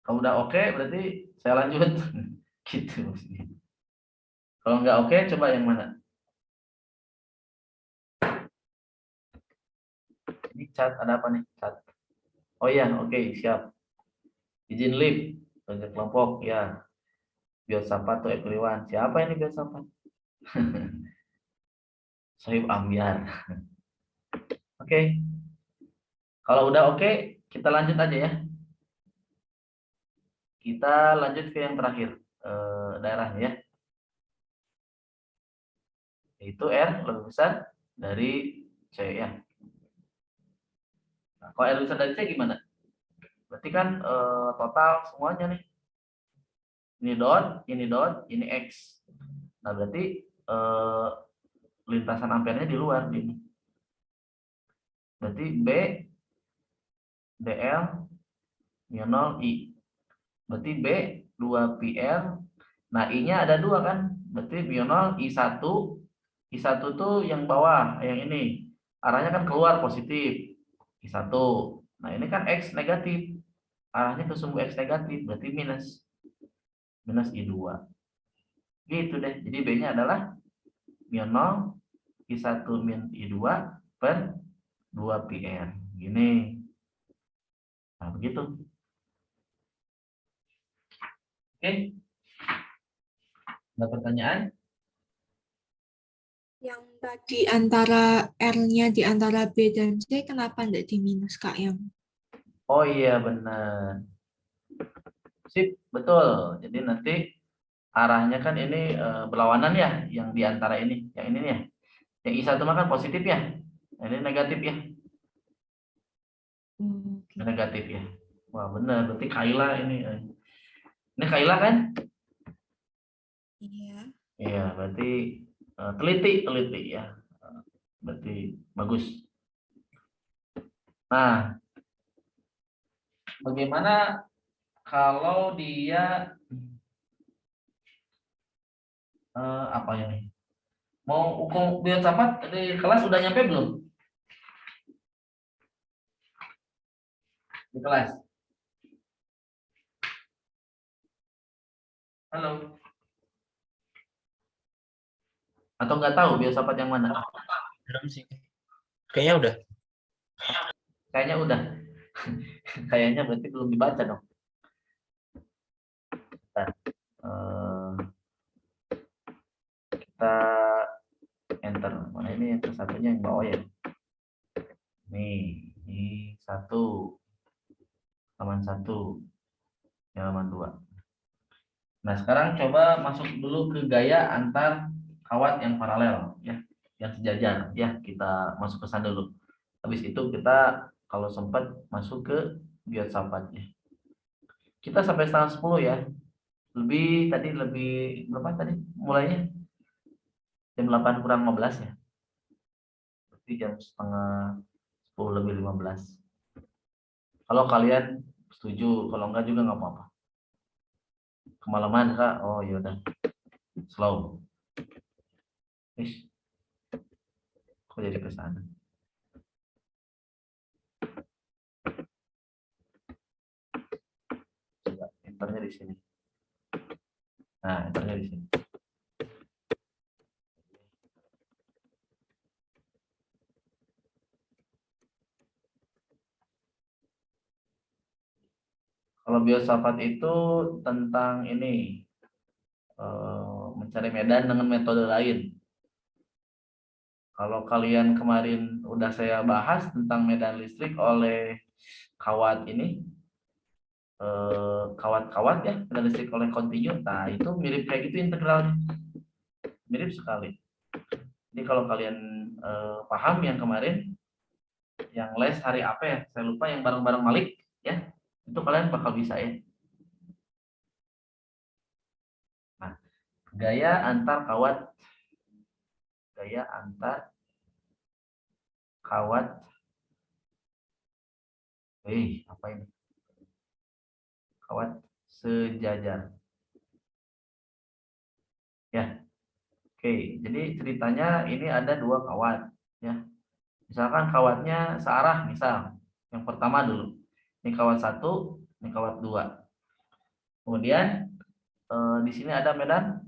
Kalau udah oke, berarti saya lanjut. Gitu maksudnya. Kalau nggak oke, coba yang mana? Ini chat, ada apa nih? Chat. Oh iya, oke, siap. Izin live, kerja kelompok, ya. Biosapa tuh Epliwan. Siapa ini Biosapa? Sohib Ambiar. Oke. Kalau udah oke, kita lanjut aja ya. Kita lanjut ke yang terakhir, daerahnya ya. Yaitu R lebih besar dari C ya. Nah, kalau R lebih besar dari C gimana? Berarti kan total semuanya nih. Ini dot, ini X. Nah, berarti lintasan ampernya di luar ini. Berarti B DL mu 0 I. Berarti B 2 PR. Nah, I-nya ada 2 kan? Berarti mu 0 I1 I1 tuh yang bawah, yang ini. Arahnya kan keluar positif. I1. Nah, ini kan X negatif. Arahnya ke sumbu X negatif, berarti minus. Minus I2. Gitu deh. Jadi B-nya adalah min 0, I1 min I2 per 2πr. Gini. Nah, begitu. Oke. Ada pertanyaan? Yang tadi antara R-nya di antara B dan C, kenapa enggak di minus, Kak? Oh iya, benar. Sip, betul. Jadi nanti arahnya kan ini berlawanan ya, yang di antara ini. Yang ini ya. Yang I1 mah kan positif ya. Ini negatif ya. Oke. Negatif ya. Wah, benar. Berarti Kaila ini. Ini Kaila kan? Iya. Iya, berarti teliti ya. Berarti bagus. Nah, bagaimana kalau dia apa ya nih? Mau ukur filsafat di kelas udah nyampe belum? Di kelas. Halo. Atau nggak tahu filsafat yang mana? Belum sih. Kayaknya udah. Kayaknya udah. Kayaknya berarti belum dibaca dong. Bentar. Kita enter. Mana ini yang satunya yang bawah ya? Nih, ini 1. Halaman 1. Halaman 2. Nah, sekarang coba masuk dulu ke gaya antar kawat yang paralel ya, yang sejajar ya. Kita masuk ke sana dulu. Habis itu kita kalau sempat masuk ke filsafat ya. Kita sampai setengah 10 ya. Lebih berapa tadi? Mulainya jam 8 kurang 15 ya. Berarti jam setengah 10 lebih 15. Kalau kalian setuju, kalau enggak juga nggak apa-apa. Kemalaman Kak? Oh yaudah. Slow. Ish. Kok jadi ke sana? Coba enternya di sini. Nah, enternya di sini. Kalau filsafat itu tentang ini mencari medan dengan metode lain. Kalau kalian kemarin udah saya bahas tentang medan listrik oleh kawat ini, kawat-kawat ya, medan listrik oleh kontinu, nah itu mirip kayak gitu integralnya, mirip sekali. Jadi kalau kalian paham yang kemarin, yang les hari apa ya, saya lupa, yang bareng-bareng Malik ya, itu kalian bakal bisa ya. Nah, gaya antar kawat apa ini? Kawat sejajar. Ya. Oke, jadi ceritanya ini ada 2 kawat ya. Misalkan kawatnya searah, misal. Yang pertama dulu. Ini kawat 1, ini kawat 2. Kemudian di sini ada medan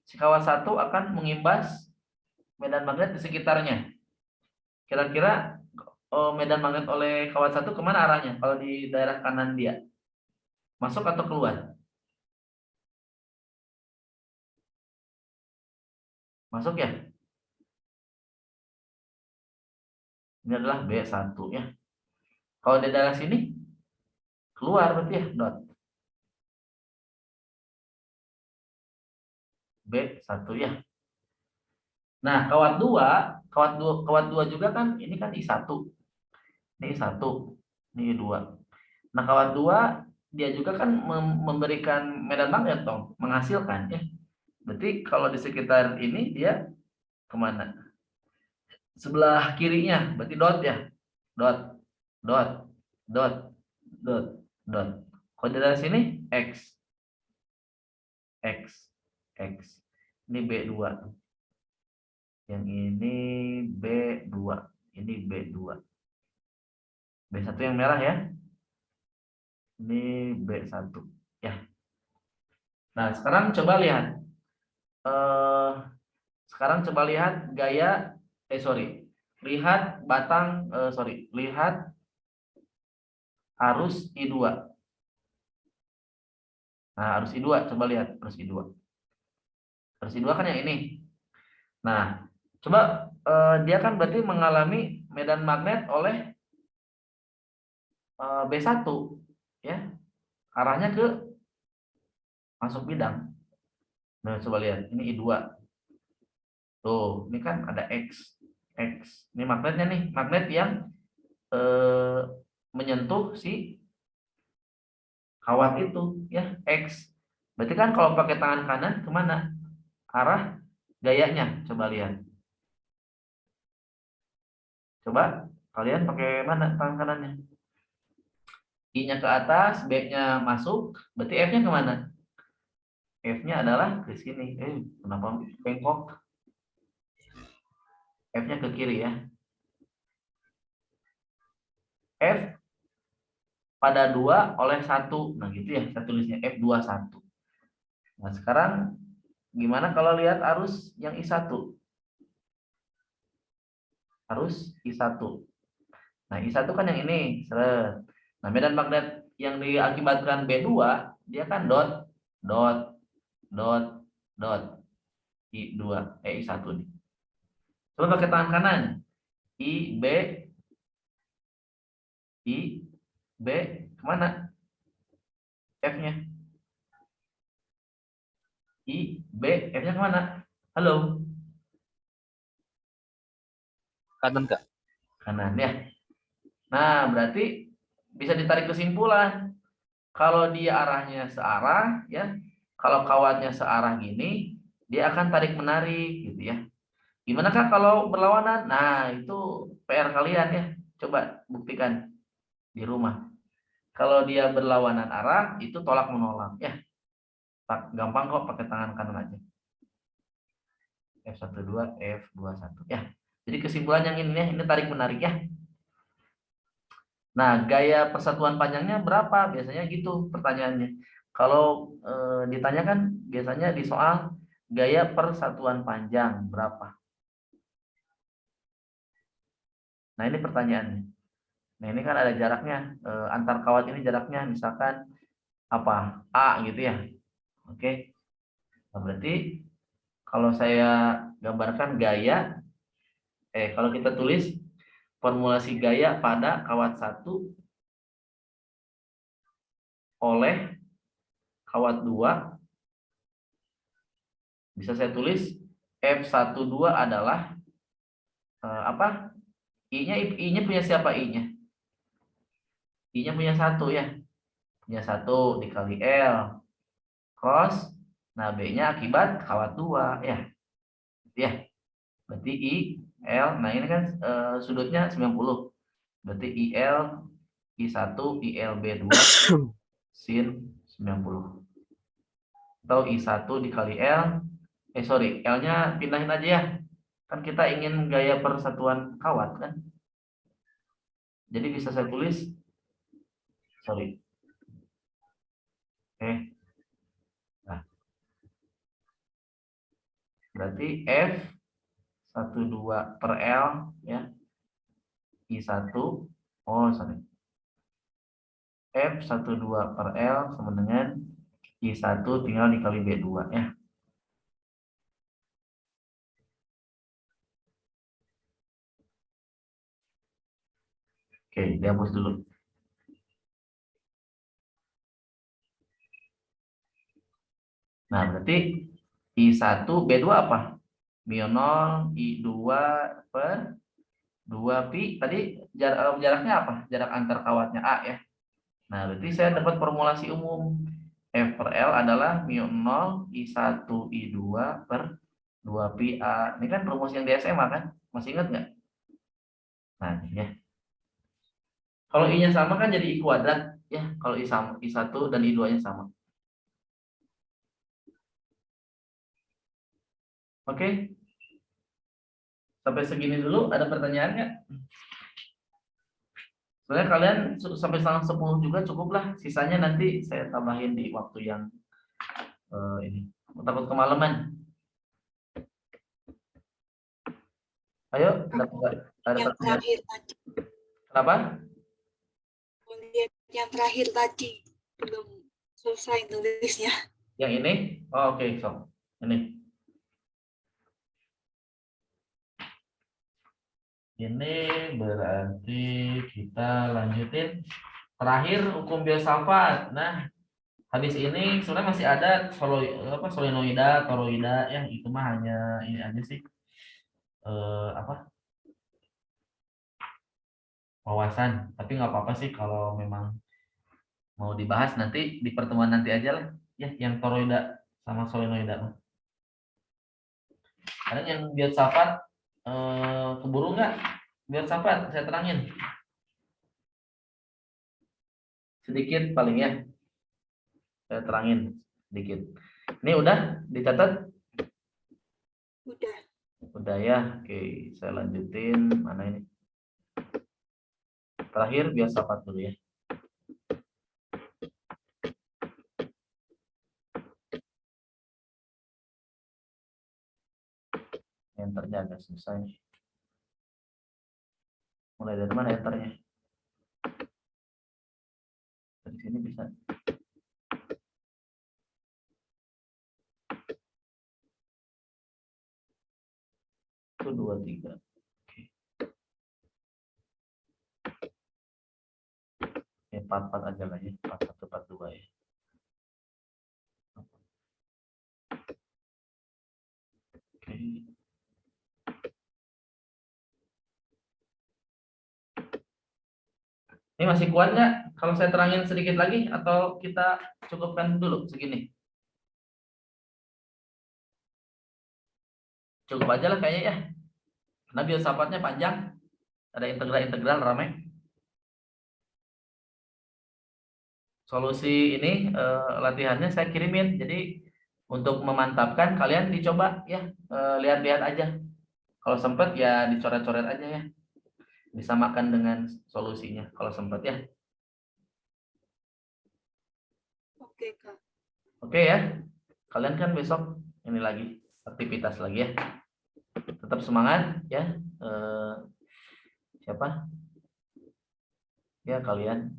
si kawat 1 akan mengimbas medan magnet di sekitarnya. Kira-kira medan magnet oleh kawat 1 kemana arahnya? Kalau di daerah kanan dia, masuk atau keluar? Masuk ya. Ini adalah B1 ya. Kalau di daerah sini keluar berarti ya, dot. B1 ya. Nah, kawat 2 juga kan ini kan I1. Ini I1, ini I2. Nah, kawat 2 dia juga kan memberikan medan magnet dong, menghasilkan ya. Berarti kalau di sekitar ini dia kemana? Sebelah kirinya, berarti dot ya. Dot, dot, dot, dot, dot. Kalau dari sini X. X. X. Ini B2. Yang ini B2. Ini B2. B1 yang merah ya. Ini B1. Ya. Nah, sekarang coba lihat. Sekarang coba lihat gaya, lihat batang, lihat arus I2. Nah, arus I2, coba lihat arus I2. Arus I2 kan yang ini. Nah, coba dia kan berarti mengalami medan magnet oleh B1, ya. Arahnya ke masuk bidang. Nah, coba lihat, ini I2. Tuh, ini kan ada X. Ini magnetnya nih, magnet yang menyentuh si kawat itu, ya, X. Berarti kan kalau pakai tangan kanan kemana? Arah gayanya, coba lihat. Coba kalian pakai mana tangan kanannya? I-nya ke atas, B-nya masuk, berarti F-nya kemana? F-nya adalah ke sini. Kenapa bengkok? F-nya ke kiri ya. F pada 2 oleh 1. Nah gitu ya, saya tulisnya F21. Nah sekarang gimana kalau lihat arus yang I1? Arus I1. Nah I1 kan yang ini. Seret. Nah medan magnet yang diakibatkan B2, dia kan dot, dot, dot, dot. I2, I1 nih. Coba pakai tangan kanan. I, B, kemana? F-nya. I, B, F-nya kemana? Halo? Kanan Kak. Kanan ya. Nah, berarti bisa ditarik kesimpulan. Kalau dia arahnya searah, ya. Kalau kawatnya searah gini, dia akan tarik-menarik, gitu ya. Gimana Kak kalau berlawanan? Nah, itu PR kalian ya. Coba buktikan di rumah. Kalau dia berlawanan arah, itu tolak menolak ya. Gampang kok pakai tangan kanan aja. F12, F21 ya. Jadi kesimpulan yang ini ya, ini tarik menarik ya. Nah, gaya persatuan panjangnya berapa? Biasanya gitu pertanyaannya. Kalau ditanyakan biasanya di soal gaya persatuan panjang berapa? Nah, ini pertanyaannya. Nah, ini kan ada jaraknya, antar kawat ini jaraknya misalkan apa? A gitu ya. Oke. Nah, berarti kalau saya gambarkan gaya, kalau kita tulis formulasi gaya pada kawat 1 oleh kawat 2, bisa saya tulis F12 adalah apa? I-nya punya siapa I-nya? I-nya punya 1 ya. Punya 1 dikali L cross. Nah, B-nya akibat kawat 2 ya. Ya. Berarti I L. Nah, ini kan sudutnya 90. Berarti IL I1 ILB2 sin 90. Atau I1 dikali L. L-nya pindahin aja ya. Kan kita ingin gaya persatuan kawat kan. Jadi bisa saya tulis Nah, berarti F12 per L ya. I1 F12 per L sama dengan I1 tinggal dikali B2 ya. Oke, dihapus dulu. Nah, berarti I1 B2 apa? Mio 0 I2 per 2 pi. Tadi jaraknya apa? Jarak antar kawatnya A ya. Nah, berarti saya dapat formulasi umum. F per L adalah mio 0 I1 I2 per 2 pi A. Ini kan rumus yang di SMA kan? Masih ingat nggak? Nah, ini ya. Kalau I-nya sama kan jadi I kuadrat ya. Kalau I sama, I1 dan I2-nya sama. Oke. Sampai segini dulu, ada pertanyaan nggak? Sebenarnya kalian sampai 9:30 juga cukup lah. Sisanya nanti saya tambahin di waktu yang ini. Takut kemalaman. Ayo, ada Yang pertanyaan. terakhir tadi, Kenapa? lihat yang terakhir tadi belum selesai nulisnya. Yang ini? Oh, oke, so. Ini. Ini berarti kita lanjutin terakhir hukum filsafat. Nah, habis ini sebenarnya masih ada solenoida, toroida, yang itu mah hanya ini aja sih. Wawasan. Tapi nggak apa-apa sih kalau memang mau dibahas nanti di pertemuan nanti aja lah. Ya, yang toroida sama solenoida. Ada yang filsafat keburu nggak? Filsafat saya terangin. Sedikit paling ya. Saya terangin sedikit. Ini udah dicatat? Udah. Udah ya. Oke, saya lanjutin. Mana ini? Terakhir filsafat dulu ya. Enternya agak susah nih. Mulai dari mana enternya? Dari sini bisa. Itu 23. Oke. 44 aja lah ya. 41, 42 ya. Oke. Ini masih kuat nggak? Kalau saya terangin sedikit lagi atau kita cukupkan dulu segini? Cukup aja lah kayaknya ya. Karena filsafatnya panjang. Ada integral-integral ramai. Solusi ini latihannya saya kirimin. Jadi untuk memantapkan kalian dicoba ya, lihat-lihat aja. Kalau sempat ya dicoret-coret aja ya. Disamakan dengan solusinya kalau sempat ya. Oke, Kak. Oke ya. Kalian kan besok ini lagi aktivitas lagi ya. Tetap semangat ya. Siapa? Ya kalian.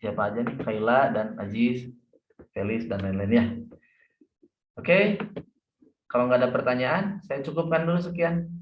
Siapa aja nih? Kaila dan Aziz, Felis dan lain-lain ya. Oke. Kalau nggak ada pertanyaan, saya cukupkan dulu sekian.